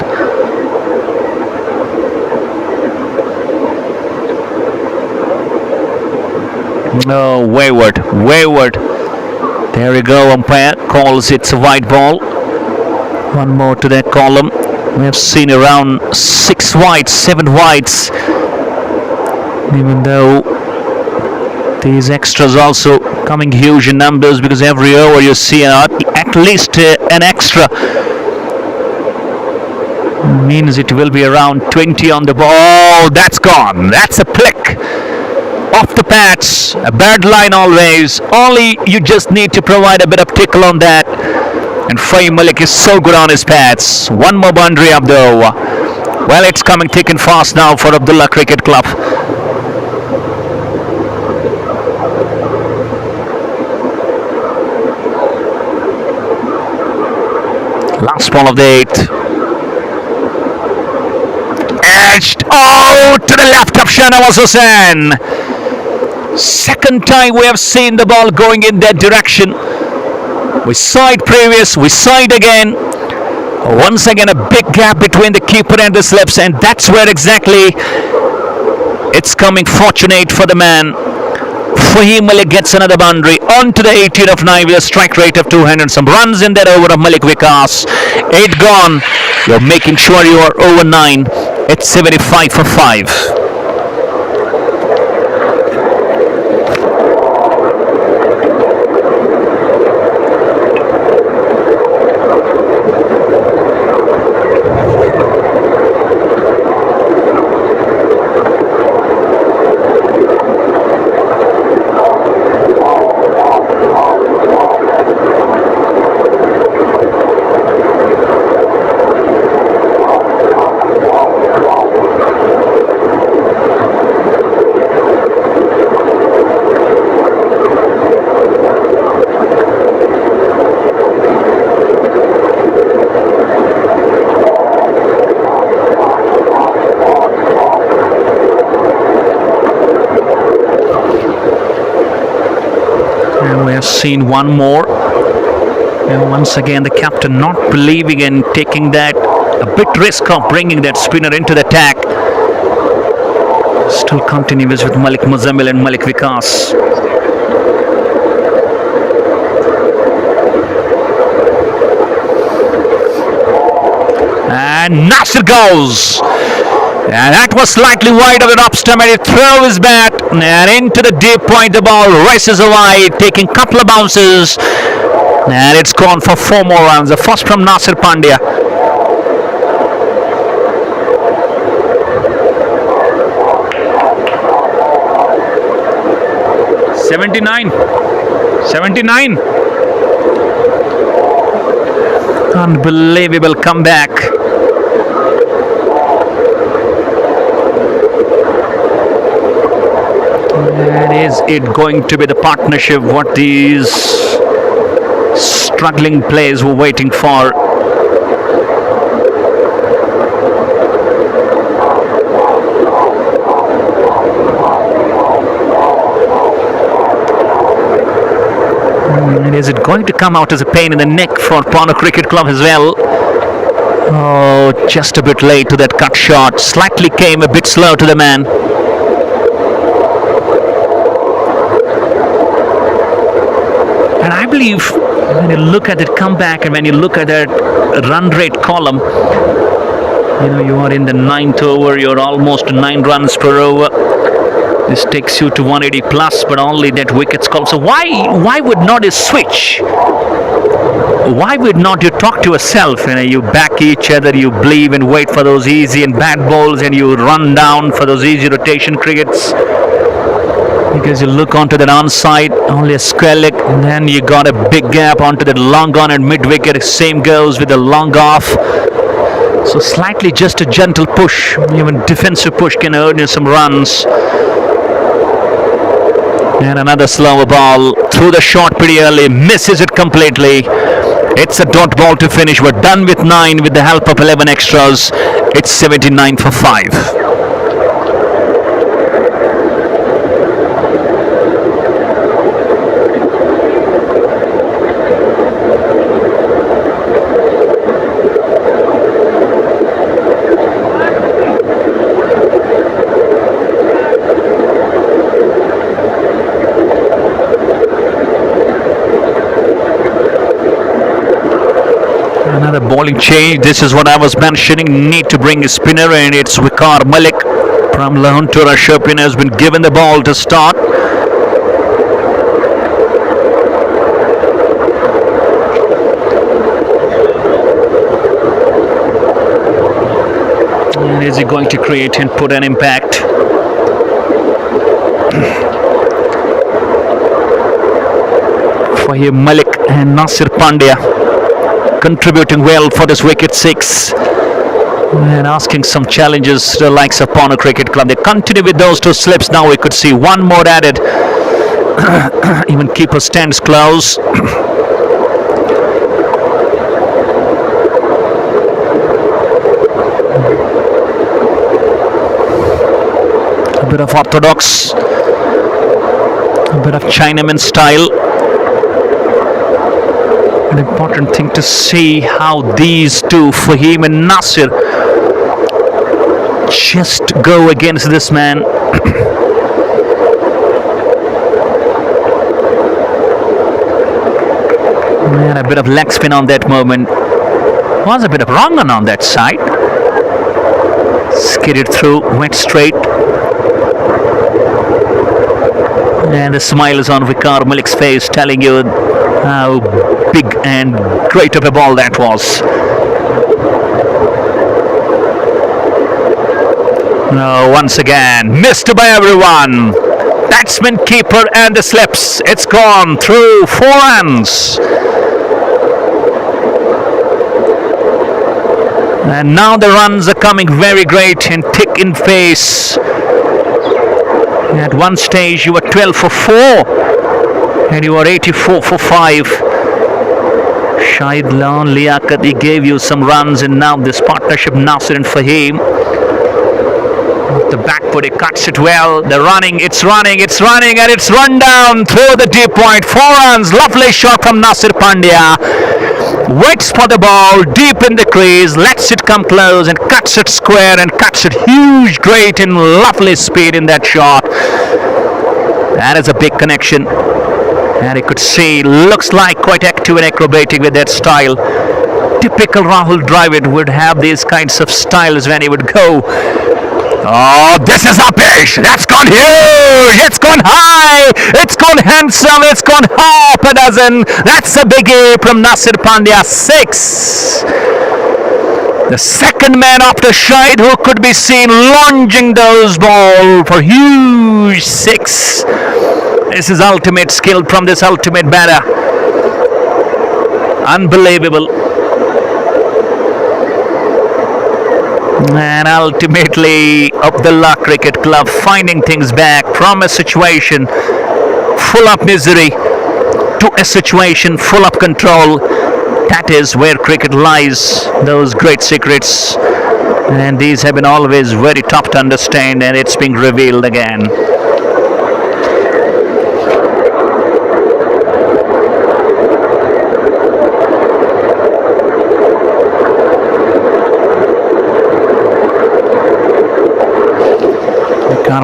No, wayward. There we go, umpire calls it's a white ball. One more to that column. We have seen around 6 whites, 7 whites, even though these extras also coming huge in numbers, because every over you see at least an extra. Means it will be around 20 on the ball. Oh, that's gone. That's a flick. off the pads, a bad line always. Only you just need to provide a bit of tickle on that. And Fahim Malik is so good on his pads. One more boundary, Abdul. Well, it's coming thick and fast now for Abdullah Cricket Club. Last ball of the 8th. Edged. Oh, to the left of Shahnawaz Hussain. Second time we have seen the ball going in that direction. We saw it previous, we saw it again. Once again, a big gap between the keeper and the slips, and that's where exactly it's coming fortunate for the man. Fahim Malik gets another boundary onto the 18 of 9 with a strike rate of 200. Some runs in that over of Malik Vikas. 8 gone. You're making sure you are over 9. It's 75 for 5. Seen one more, and once again the captain not believing in taking that a bit risk of bringing that spinner into the attack. Still continues with Malik Muzammil and Malik Vikas. And Nasir goes. And that was slightly wide of the top stump, and he threw his bat and into the deep point. The ball races away, taking a couple of bounces, and it's gone for 4 more runs. The first from Nasir Pandya. '79. Unbelievable comeback. And is it going to be the partnership what these struggling players were waiting for? And is it going to come out as a pain in the neck for Pohnoo Cricket Club as well? Oh, just a bit late to that cut shot. Slightly came a bit slow to the man. And I believe when you look at that comeback and when you look at that run rate column, you know, you are in the 9th over, you're almost 9 runs per over. This takes you to 180 plus, but only that wickets come. So why would not you switch? Why would not you talk to yourself? You know, you back each other, you believe and wait for those easy and bad balls, and you run down for those easy rotation crickets. Because you look onto that onside, only a square leg, and then you got a big gap onto that long on and mid wicket. Same goes with the long off. So slightly just a gentle push, even defensive push can earn you some runs. And another slower ball through the short pretty early, misses it completely. It's a dot ball to finish. We're done with 9 with the help of 11 extras. It's 79 for 5. Another bowling change. This is what I was mentioning. Need to bring a spinner, and it's Waqar Malik from Lahuntura Shopin has been given the ball to start. And is he going to create and put an impact? Fahim Malik and Nasir Pandya contributing well for this wicket 6 and asking some challenges to the likes of Pohnoo Cricket Club. They continue with those 2 slips. Now we could see one more added. Even keeper stands close. A bit of orthodox, a bit of Chinaman style. An important thing to see how these two, Fahim and Nasir, just go against this man. And a bit of leg spin on that moment. Was a bit of wrong on that side. Skidded through, went straight. And the smile is on Vicar Malik's face, telling you how big and great of a ball that was. No, once again, missed by everyone. Batsman, keeper, and the slips. It's gone through 4 runs. And now the runs are coming very great and thick in face. At one stage you were 12 for 4 and you were 84 for 5. Shahid Lawn Liaquat, he gave you some runs, and now this partnership Nasir and Fahim. The back foot, he cuts it well. The running, it's running, and it's run down through the deep point. 4 runs, lovely shot from Nasir Pandya. Waits for the ball deep in the crease, lets it come close and cuts it square and cuts it huge, great and lovely speed in that shot. That is a big connection. And you could see, looks like quite active and acrobatic with that style. Typical Rahul Dravid would have these kinds of styles when he would go. Oh, this is upish. That's gone huge. It's gone high. It's gone handsome. It's gone half a dozen. That's a biggie from Nasir Pandya. 6. The second man after Shahid who could be seen launching those ball for huge 6. This is ultimate skill from this ultimate batter. Unbelievable. And ultimately, Abdullah Cricket Club finding things back from a situation full of misery to a situation full of control. That is where cricket lies, those great secrets. And these have been always very tough to understand, and it's being revealed again.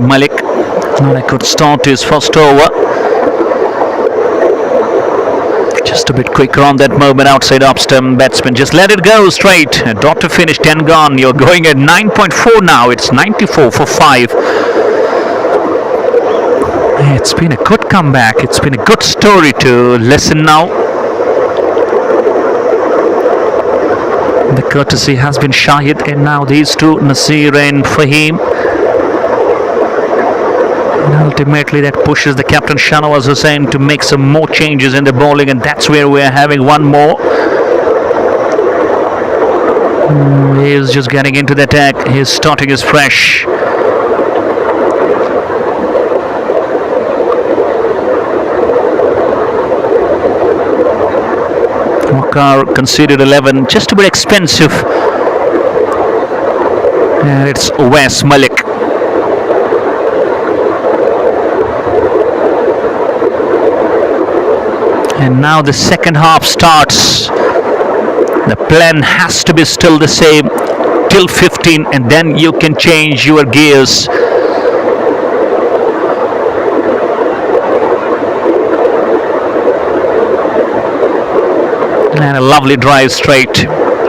Malik, Malik could start his first over. Just a bit quicker on that moment outside off stump. Batsman just let it go straight. Dot to finish, 10 gone. You're going at 9.4 now. It's 94 for 5. It's been a good comeback. It's been a good story to listen now. The courtesy has been Shahid, and now these two, Nasir and Fahim. Ultimately, that pushes the captain Shahnawaz Hussain to make some more changes in the bowling, and that's where we're having one more. He's just getting into the attack. His starting is fresh. Wakar conceded 11, just a bit expensive. And it's Wes Malik. And now the second half starts. The plan has to be still the same till 15, and then you can change your gears. And a lovely drive straight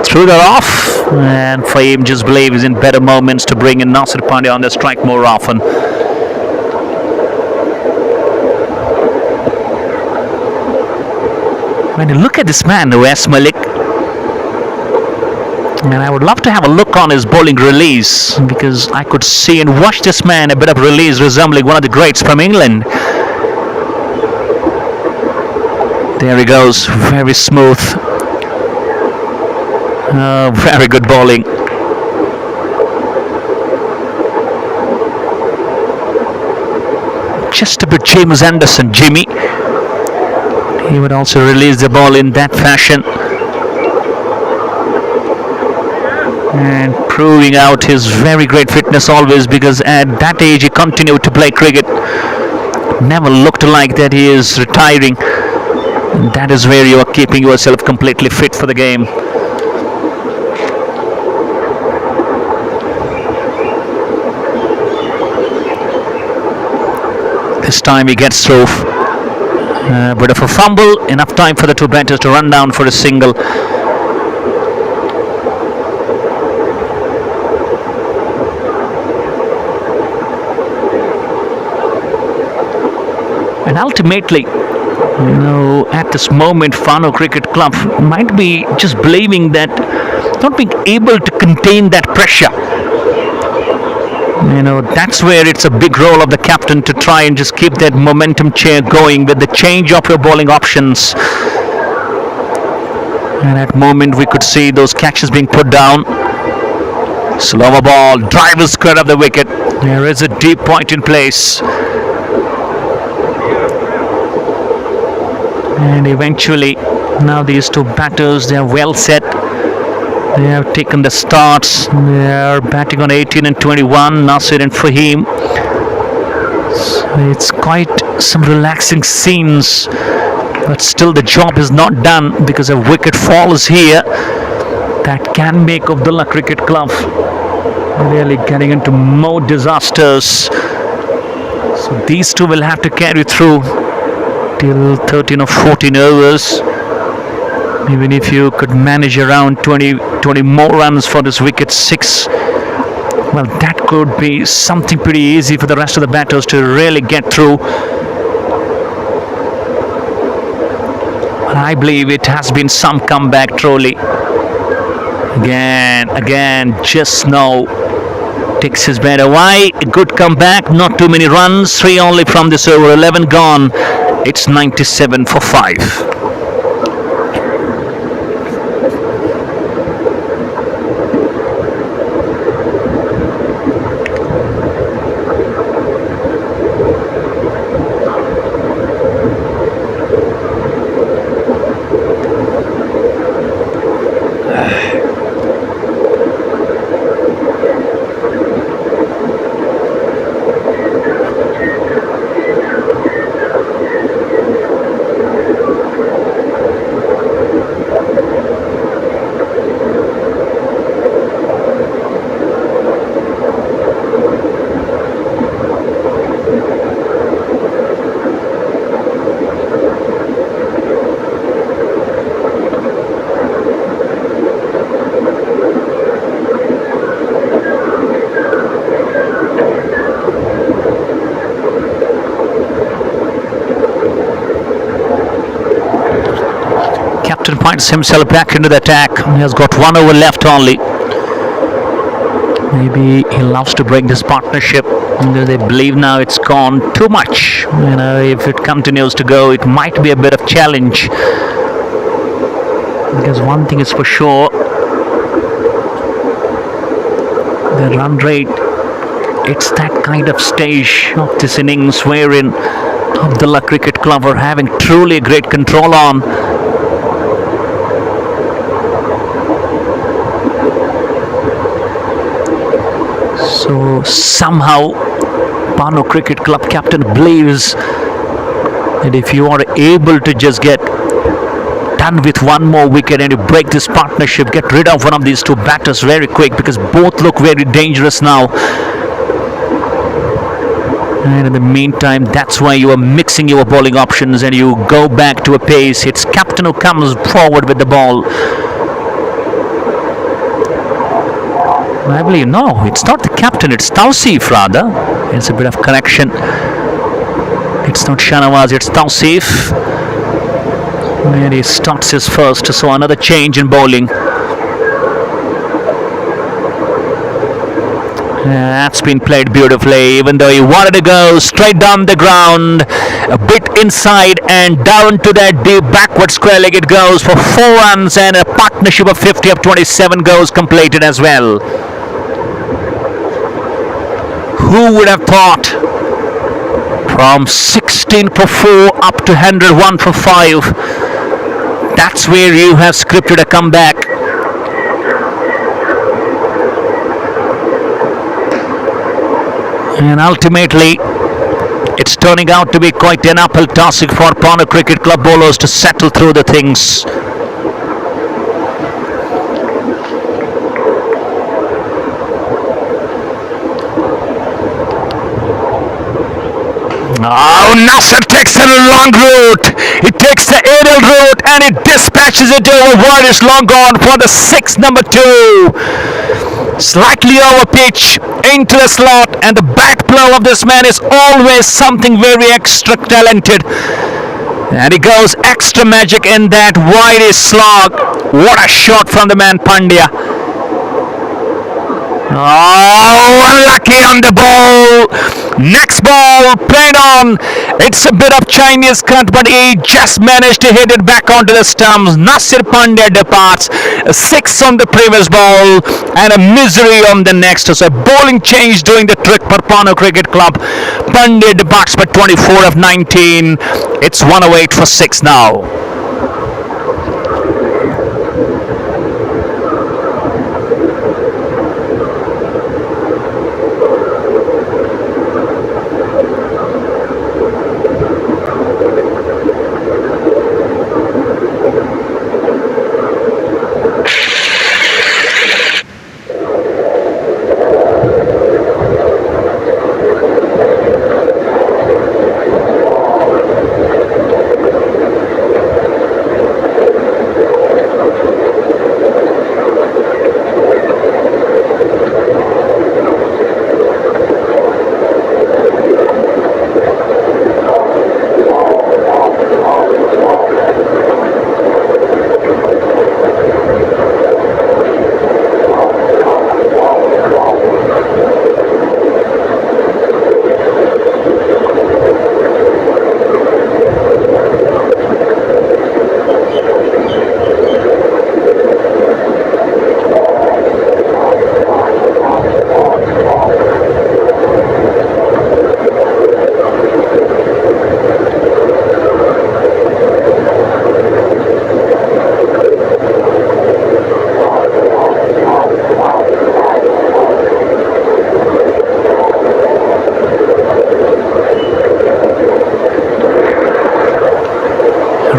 through the off. And Fahim just believes in better moments to bring in Nasir Pandya on the strike more often. When you look at this man, Wes Malik, and I would love to have a look on his bowling release, because I could see and watch this man a bit of release resembling one of the greats from England. There he goes, very smooth. Very good bowling. Just a bit James Anderson, Jimmy. He would also release the ball in that fashion. And proving out his very great fitness always, because at that age he continued to play cricket. Never looked like that he is retiring. And that is where you are keeping yourself completely fit for the game. This time he gets through. Bit of a fumble, enough time for the two batters to run down for a single. And ultimately, at this moment, Pohnoo Cricket Club might be just blaming that, not being able to contain that pressure. That's where it's a big role of the captain to try and just keep that momentum chair going with the change of your bowling options. And at moment we could see those catches being put down. Slower ball, driver square of the wicket. There is a deep point in place. And eventually, now these two batters, they are well set. They have taken the starts. They are batting on 18 and 21, Nasir and Fahim. So it's quite some relaxing scenes. But still the job is not done because a wicket falls here. That can make Abdullah Cricket Club really getting into more disasters. So these two will have to carry through till 13 or 14 overs. Even if you could manage around 20 more runs for this wicket 6, well, that could be something pretty easy for the rest of the batters to really get through. I believe it has been some comeback truly. Again, just now takes his bat away. A good comeback, not too many runs, 3 only from this over, 11 gone. It's 97 for 5. Finds himself back into the attack. He has got 1 over left only. Maybe he loves to break this partnership. They believe now it's gone too much. If it continues to go, it might be a bit of challenge. Because one thing is for sure, the run rate, it's that kind of stage of this innings wherein Abdullah Cricket Club are having truly great control on. So somehow Pohnoo Cricket Club captain believes that if you are able to just get done with 1 more wicket and you break this partnership, get rid of one of these two batters very quick, because both look very dangerous now. And in the meantime, that's why you are mixing your bowling options and you go back to a pace. It's captain who comes forward with the ball. I believe, no, it's not the captain, it's Tawseef rather. It's a bit of correction. It's not Shanawaz, it's Tawseef. And he starts his first, so another change in bowling. That's been played beautifully, even though he wanted to go straight down the ground. A bit inside and down to that deep backward square leg it goes for 4 runs, and a partnership of 50 of 27 goes completed as well. Who would have thought? From 16 for 4 up to 101 for 5. That's where you have scripted a comeback. And ultimately, it's turning out to be quite an uphill task for Pohnoo Cricket Club bowlers to settle through the things. Oh, Nasser takes a long route. He takes the aerial route and he dispatches it over wide. It's long gone for the 6, number 2. Slightly over pitch into the slot, and the bat blow of this man is always something very extra talented. And he goes extra magic in that wide slog. What a shot from the man Pandya. Oh, unlucky on the ball. Next ball played on. It's a bit of Chinese cut, but he just managed to hit it back onto the stumps. Nasir Pandya departs. A 6 on the previous ball and a misery on the next. So a bowling change doing the trick for Pohnoo Cricket Club. Pandya departs by 24 of 19. It's 108 for 6 now.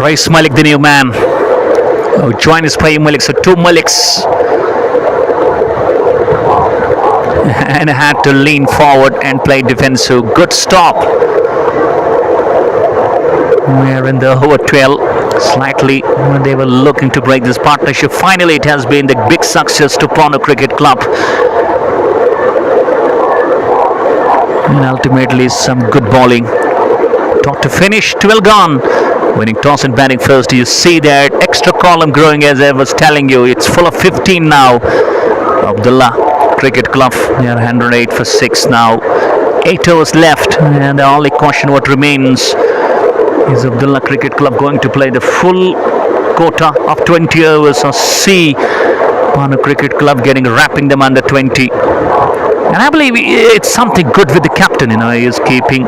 Rais Malik, the new man, who joined his playing Malik, so 2 Maliks, and had to lean forward and play defensive. Good stop. We're in the over 12. Slightly, when they were looking to break this partnership, finally it has been the big success to Pohnoo Cricket Club. And ultimately some good bowling. Thought to finish, 12 gone. Winning toss and batting first. You see that extra column growing, as I was telling you. It's full of 15 now. Abdullah Cricket Club, they are 108 for 6 now. 8 overs left, and the only question what remains is Abdullah Cricket Club going to play the full quota of 20 overs, or see Pohnoo Cricket Club wrapping them under 20. And I believe it's something good with the captain. He is keeping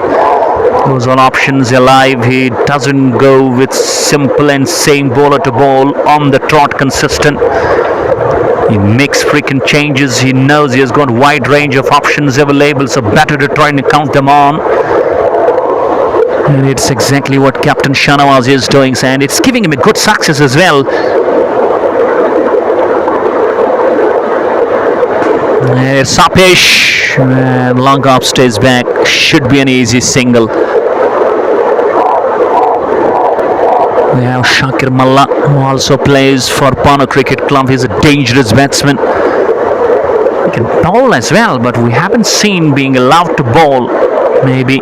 those all options alive. He doesn't go with simple and same bowler to bowl on the trot consistent. He makes frequent changes. He knows he has got wide range of options available, so better to try and count them on. And it's exactly what Captain Shanawaz is doing, and it's giving him a good success as well. It's Sapesh, and long off stays back. Should be an easy single. We have Shakir Malla, who also plays for Pohnoo Cricket Club. He's a dangerous batsman. He can bowl as well, but we haven't seen being allowed to bowl. Maybe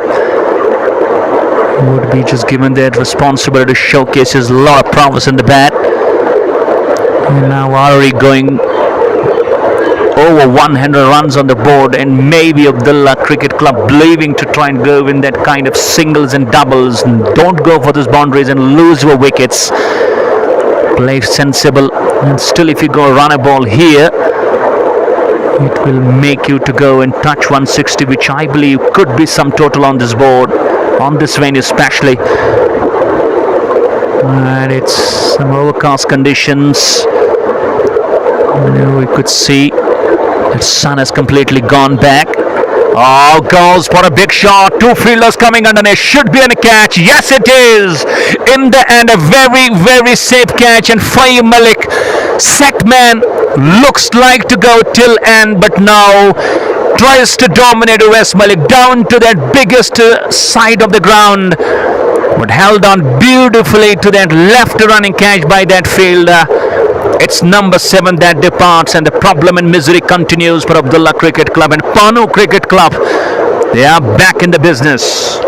would be just given that responsibility to showcase his lot of prowess in the bat. And now already going over 100 runs on the board, and maybe Abdullah Cricket Club believing to try and go in that kind of singles and doubles. Don't go for those boundaries and lose your wickets. Play sensible, and still if you go run a ball here, it will make you to go and touch 160, which I believe could be some total on this board, on this venue especially. And it's some overcast conditions. We could see the sun has completely gone back. Oh, goes for a big shot. Two fielders coming underneath. Should be in a catch. Yes, it is. In the end, a very, very safe catch. And Fahim Malik, set man, looks like to go till end, but now tries to dominate West Malik down to that biggest side of the ground, but held on beautifully to that left running catch by that fielder. It's number 7 that departs, and the problem and misery continues for Abdullah Cricket Club and Pohnoo Cricket Club. They are back in the business.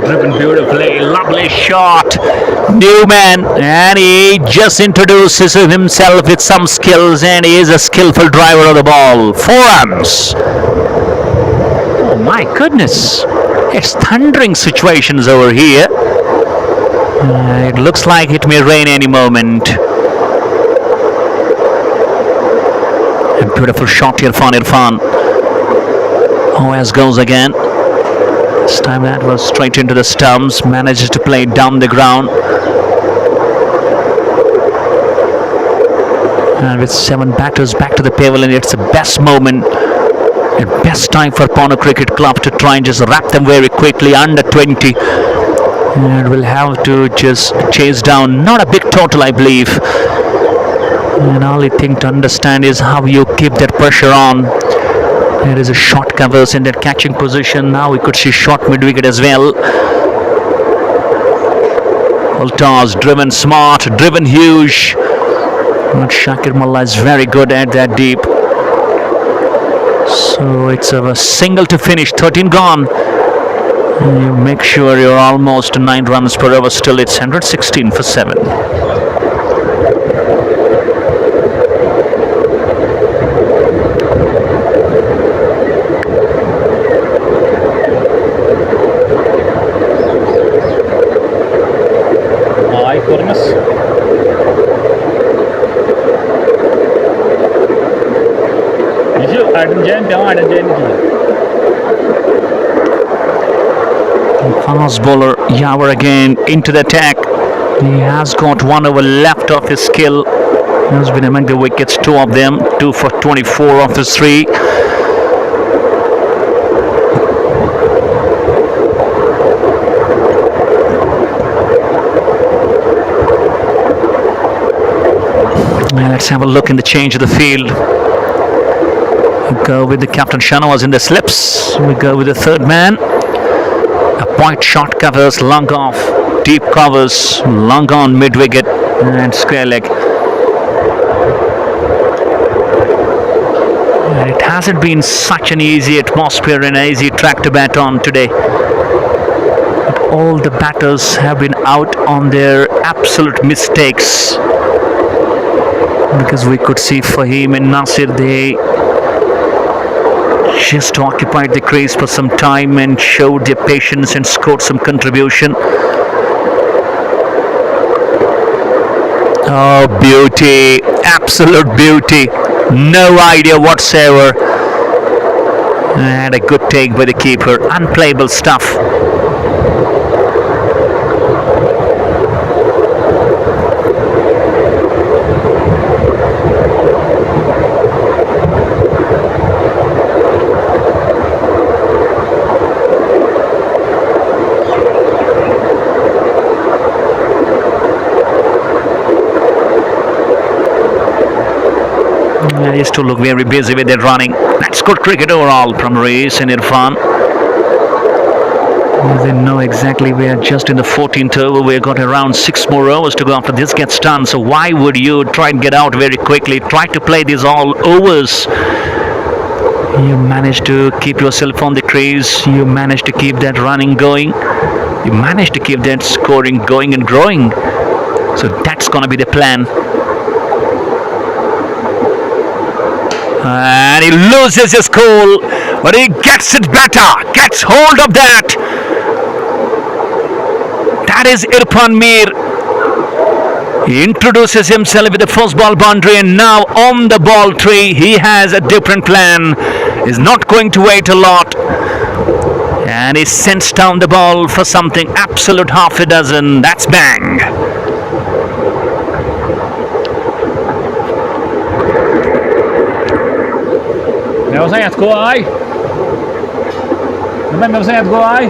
Driven beautifully, lovely shot. Newman, and he just introduces himself with some skills, and he is a skillful driver of the ball. 4 runs. Oh my goodness, it's thundering situations over here. It looks like it may rain any moment. A beautiful shot here, Irfan. As goes again. This time that was straight into the stumps, manages to play down the ground. And with 7 batters back to the pavilion, it's the best moment, the best time for Pohnoo Cricket Club to try and just wrap them very quickly under 20. And we'll have to just chase down, not a big total I believe. And all I think to understand is how you keep that pressure on. There is a short covers in that catching position. Now we could see short mid-wicket as well. Toss, driven smart, driven huge. But Shakir Mullah is very good at that deep. So it's a single to finish, 13 gone. You make sure you're almost 9 runs per over. Still it's 116 for 7. Fast bowler Yawar again into the attack. He has got 1 over left of his skill. He has been among the wickets, 2 of them, 2 for 24 of his 3. Let's have a look in the change of the field. We go with the captain Shanawaz in the slips. We go with the 3rd man. A point short covers, long off, deep covers, long on mid wicket and square leg. And it hasn't been such an easy atmosphere and an easy track to bat on today. But all the batters have been out on their absolute mistakes. Because we could see Fahim and Nasir, they just occupied the crease for some time and showed their patience and scored some contribution. Oh, beauty, absolute beauty, no idea whatsoever. And a good take by the keeper, unplayable stuff. They used to look very busy with their running. That's good cricket overall from Rees and Irfan. They know exactly we are just in the 14th over. We've got around 6 more overs to go after this gets done. So why would you try and get out very quickly? Try to play these all overs. You managed to keep yourself on the crease. You managed to keep that running going. You managed to keep that scoring going and growing. So that's going to be the plan. And he loses his cool, but he gets it better, gets hold of that. That is Irfan Mir. He introduces himself with the first ball boundary, and now on the ball tree, he has a different plan. He's not going to wait a lot. And he sends down the ball for something absolute half a dozen. That's bang. Mèo xẹt cô ơi. Nó mèo xẹt cô ơi.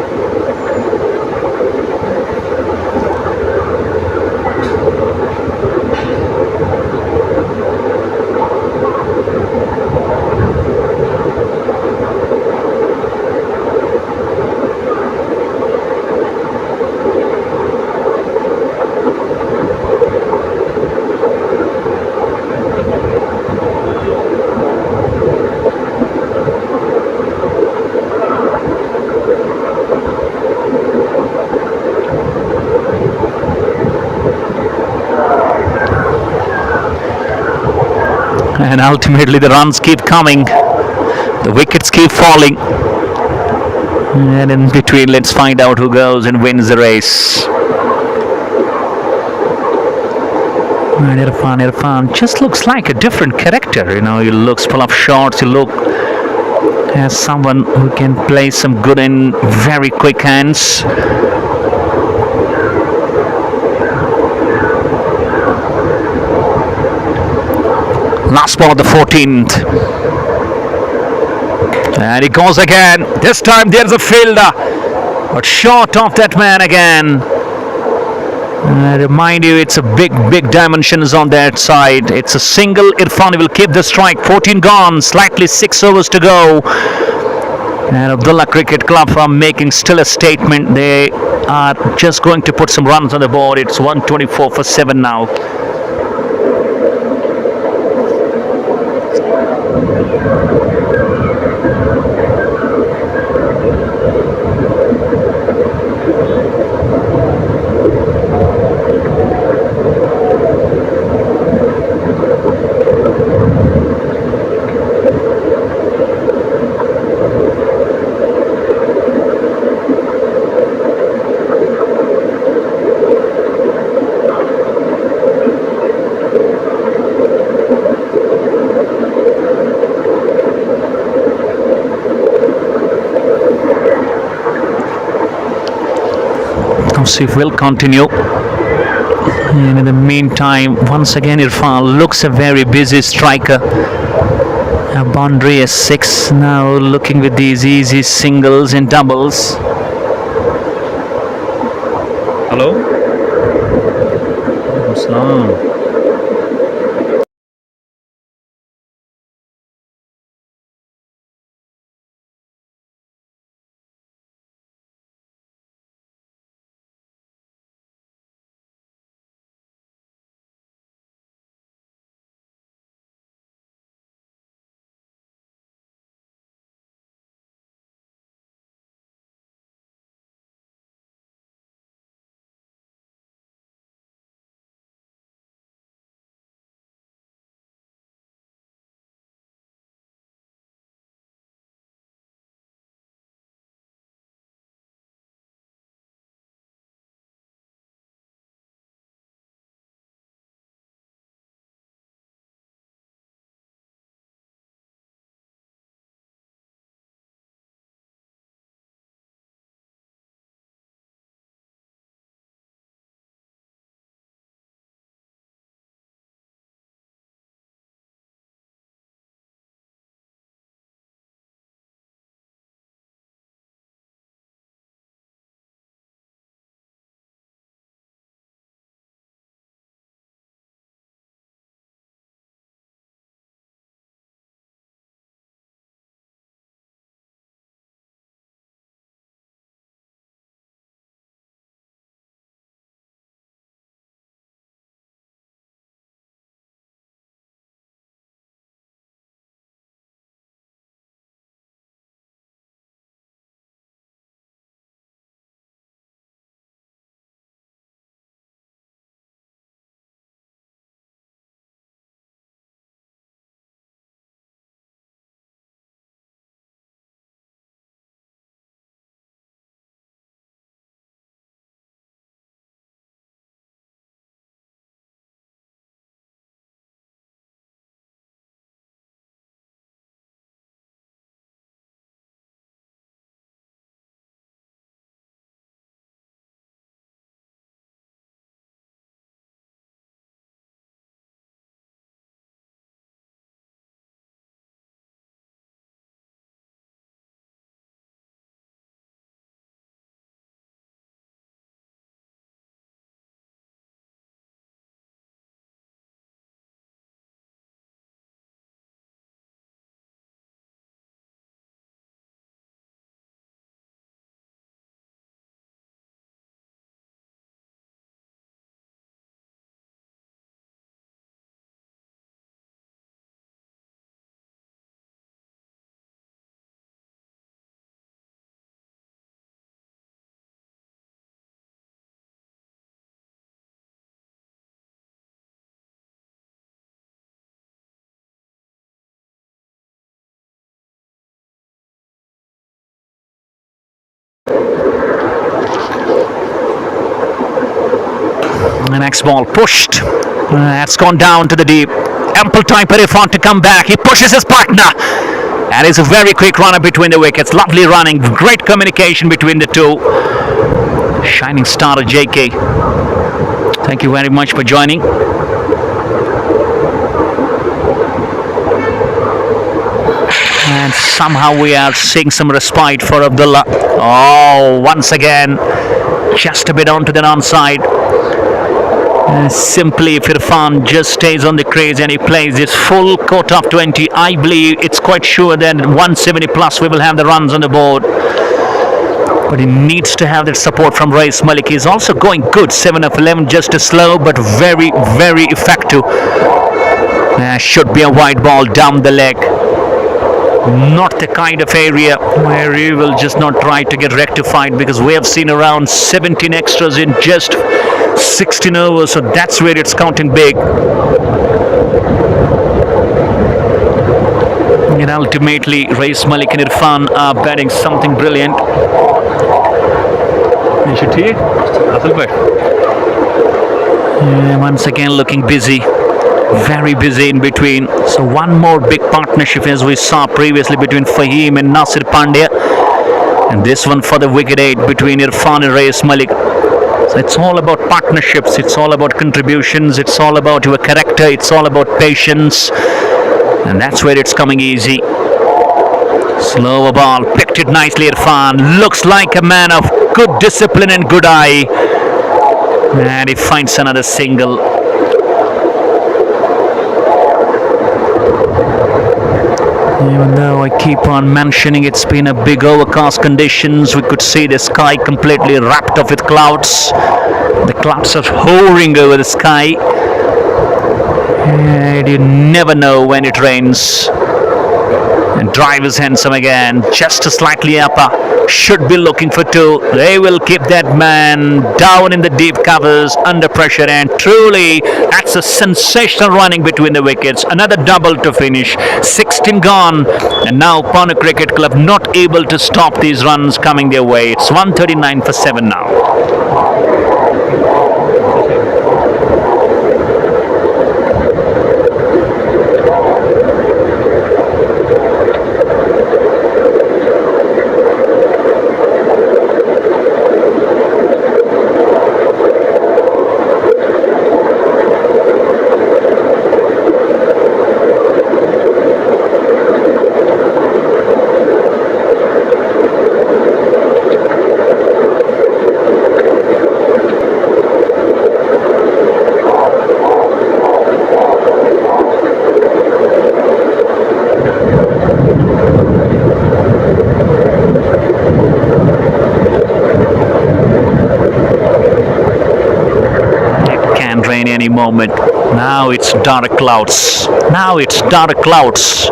And ultimately the runs keep coming, the wickets keep falling, and in between let's find out who goes and wins the race. And Irfan just looks like a different character, you know. He looks full of shots, he looks as someone who can play some good and very quick hands. Last ball of the 14th. And he goes again. This time there's a fielder, but short of that man again. I remind you, it's a big dimensions on that side. It's a single. Irfan will keep the strike. 14 gone, slightly 6 overs to go. And Abdullah Cricket Club are making still a statement. They are just going to put some runs on the board. It's 124 for 7 now. If will continue, and in the meantime once again Irfan looks a very busy striker. A boundary is 6 now, looking with these easy singles and doubles. Hello? Assalam. Next ball pushed. That's gone down to the deep. Ample time for Irfan to come back. He pushes his partner. And it's a very quick runner between the wickets. Lovely running. Great communication between the two. Shining star of JK. Thank you very much for joining. And somehow we are seeing some respite for Abdullah. Oh, once again, just a bit onto the non-side. Simply, if Irfan just stays on the crease and he plays this full quota of 20, I believe it's quite sure that 170 plus we will have the runs on the board. But he needs to have that support from Rais Malik. He's also going good, 7 of 11, just a slow but very, very effective. Should be a wide ball down the leg. Not the kind of area where he will just not try to get rectified, because we have seen around 17 extras in just 16 overs, so that's where it's counting big. And ultimately, Rais Malik and Irfan are batting something brilliant. Once again looking busy. Very busy in between. So one more big partnership as we saw previously between Fahim and Nasir Pandya, and this one for the wicket 8 between Irfan and Rais Malik. So it's all about partnerships, it's all about contributions, it's all about your character, it's all about patience, and that's where it's coming easy. Slower ball, picked it nicely. Irfan looks like a man of good discipline and good eye, and he finds another single. Even though I keep on mentioning it's been a big overcast conditions, we could see the sky completely wrapped up with clouds. The clouds are hovering over the sky, and you never know when it rains. And drive is handsome again, just a slightly upper, should be looking for 2. They will keep that man down in the deep covers under pressure, and truly that's a sensational running between the wickets. Another double to finish, 16 gone, and now Pohnoo Cricket Club not able to stop these runs coming their way. It's 139 for 7 now. Any moment. Now it's dark clouds. Now it's dark clouds.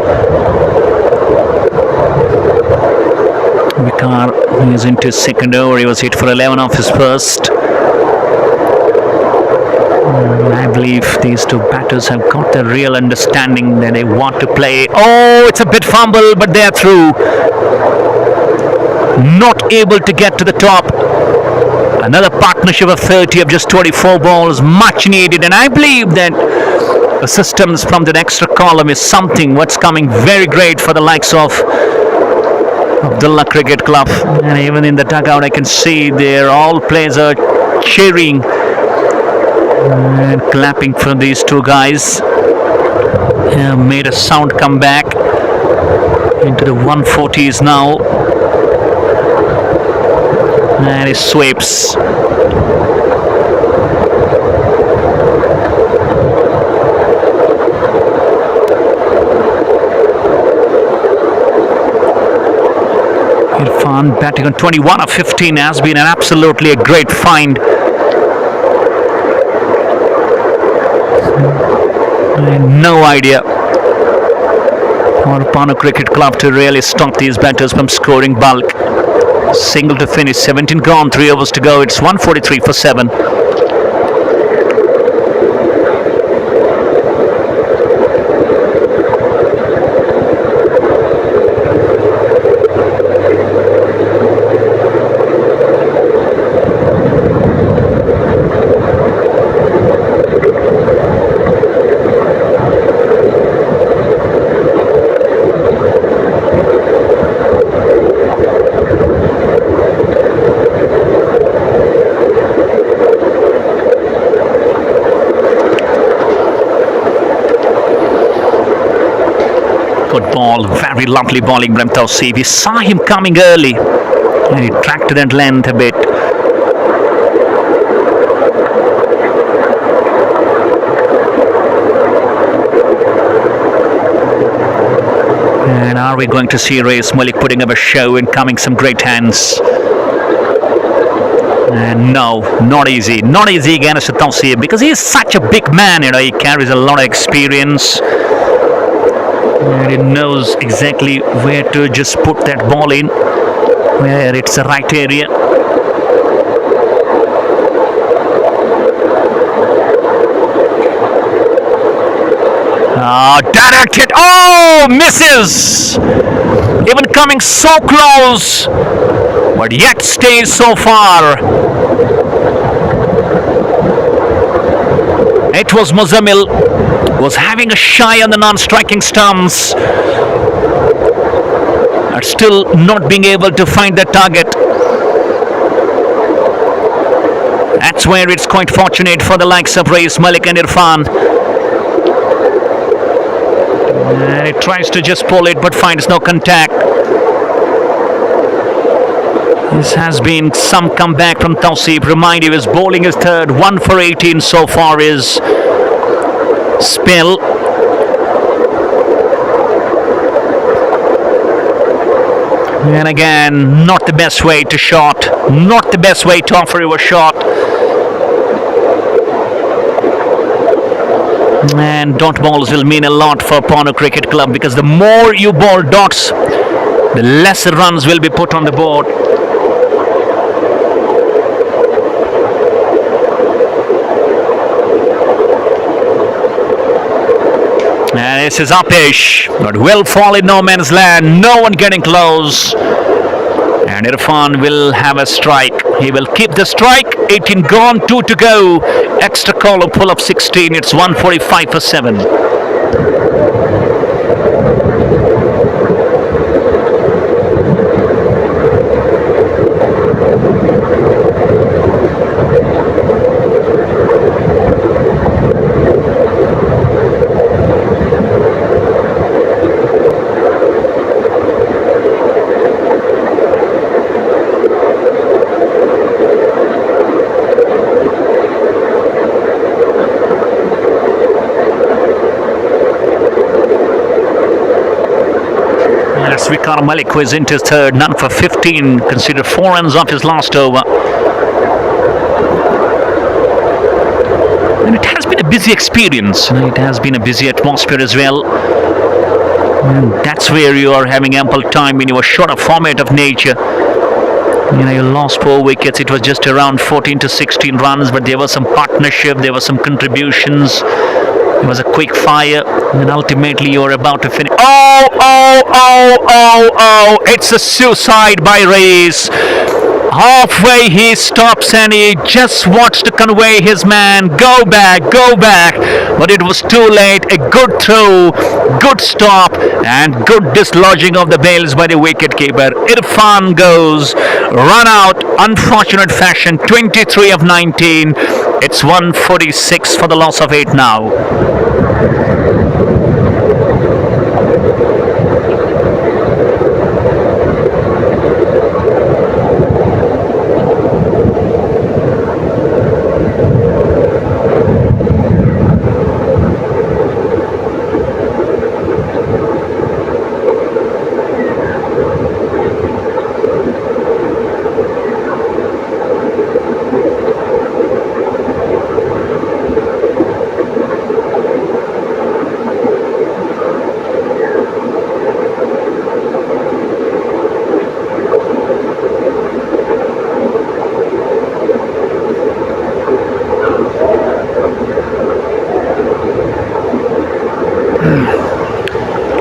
Vikar is into his second over. He was hit for 11 off his first. I believe these two batters have got the real understanding that they want to play. Oh, it's a bit fumble, but they're through. Not able to get to the top. Another partnership of 30 of just 24 balls, much needed, and I believe that assistance from the extra column is something what's coming very great for the likes of Abdullah Cricket Club. And even in the dugout I can see there all players are cheering and clapping for these two guys. Made a sound comeback into the 140s now. And he sweeps. Irfan batting on 21 of 15 has been an absolutely a great find. I had no idea for Pohnoo Cricket Club to really stop these batters from scoring bulk. Single to finish, 17 gone, 3 overs to go. It's 143 for 7. good ball, very lovely bowling from Tawseef. We saw him coming early and he tracked that length a bit. And are we going to see Reis Malik putting up a show and coming some great hands? And no, not easy. Not easy against Tawseef because he is such a big man, he carries a lot of experience. And he knows exactly where to just put that ball in, where it's the right area. Directed. Oh, misses. Even coming so close, but yet stays so far. It was Muzammil, was having a shy on the non-striking stumps, but still not being able to find the target. That's where it's quite fortunate for the likes of Reis Malik and Irfan. And he tries to just pull it but finds no contact. This has been some comeback from Tawseef. Remind you, his bowling is third, 1 for 18 so far is spell. And again, not the best way to shot, not the best way to offer you a shot. And dot balls will mean a lot for Pohnoo Cricket Club because the more you bowl dots, the lesser runs will be put on the board. And this is Apesh, but will fall in no man's land, no one getting close. And Irfan will have a strike. He will keep the strike. 18 gone, 2 to go. Extra call of pull up 16. It's 145 for 7. Vicar Malik, who is into his third, none for 15, considered 4 runs off his last over. And it has been a busy experience. It has been a busy atmosphere as well. And that's where you are having ample time when you are short of format of nature. You lost 4 wickets. It was just around 14 to 16 runs, but there was some partnership, there were some contributions. It was a quick fire, and ultimately you are about to finish. Oh! It's a suicide by Reis. Halfway he stops and he just wants to convey his man, go back. But it was too late. A good throw, good stop, and good dislodging of the bails by the wicketkeeper. Irfan goes, run out, unfortunate fashion, 23 of 19. It's 146 for the loss of 8 now.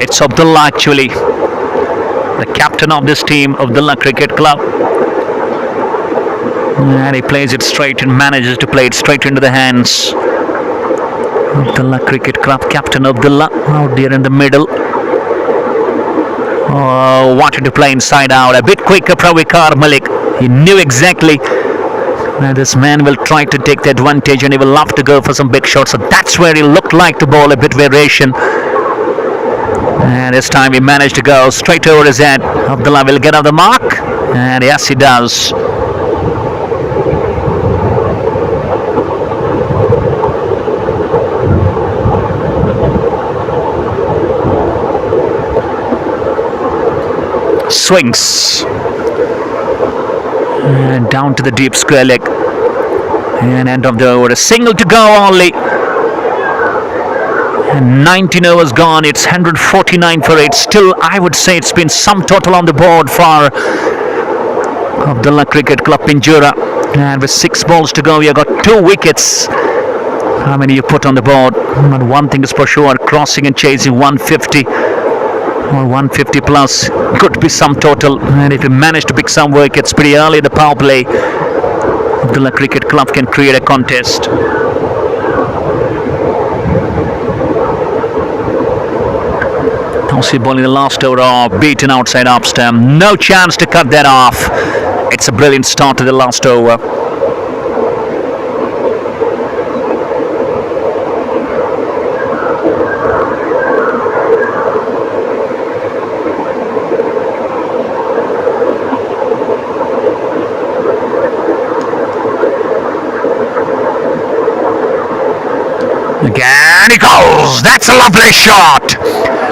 It's Abdullah actually, the captain of this team, Abdullah Cricket Club. And he plays it straight and manages to play it straight into the hands. Abdullah Cricket Club captain Abdullah out there in the middle. Oh, wanted to play inside out. A bit quicker from Vicar Malik. He knew exactly that this man will try to take the advantage and he will love to go for some big shots. So that's where he looked like to bowl a bit variation. And this time he managed to go straight over his head. Abdullah will get off the mark. And yes, he does. Swings. And down to the deep square leg. And end of the over. A single to go only. And 19 overs gone. It's 149 for 8. Still, I would say it's been some total on the board for Abdullah Cricket Club Pinjura. And with 6 balls to go, you got 2 wickets. How many you put on the board? But one thing is for sure, crossing and chasing 150 or 150 plus could be some total. And if you manage to pick some wickets pretty early in the power play, Abdullah Cricket Club can create a contest. Tosi bowling the last over, beaten outside off stump. No chance to cut that off. It's a brilliant start to the last over. Again he goes. That's a lovely shot.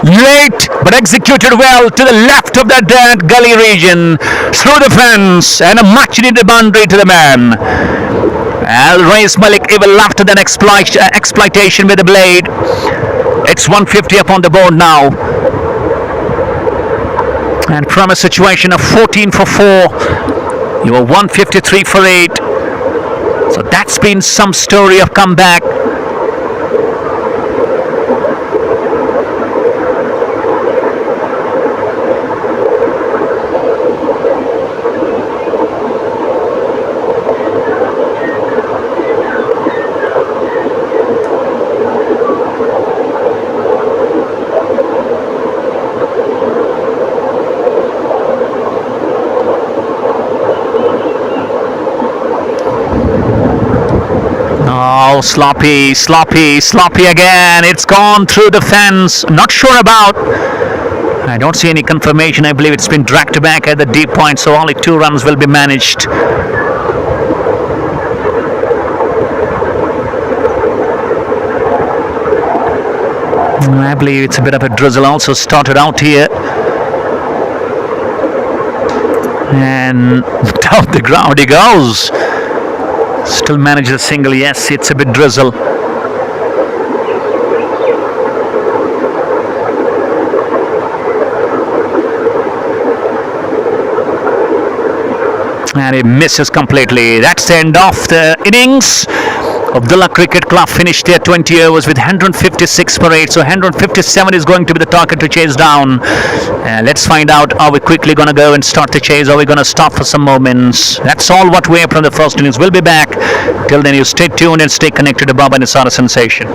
Late but executed well to the left of that gully region, through the fence, and a much needed boundary to the man. Al Rais Malik even after that exploitation with the blade. It's 150 up on the board now. And from a situation of 14 for 4, you were 153 for 8. So that's been some story of comeback. Oh, sloppy again. It's gone through the fence. Not sure about. I don't see any confirmation. I believe it's been dragged back at the deep point, so only 2 runs will be managed. I believe it's a bit of a drizzle also started out here. And down the ground he goes. Still manages a single. Yes, it's a bit drizzle. And he misses completely. That's the end of the innings. Abdullah Cricket Club finished their 20 overs with 156 for 8. So 157 is going to be the target to chase down. Let's find out, are we quickly going to go and start the chase? Or are we going to stop for some moments? That's all what we have from the first innings. We'll be back. Till then, you stay tuned and stay connected to Baba Nisara Sensation.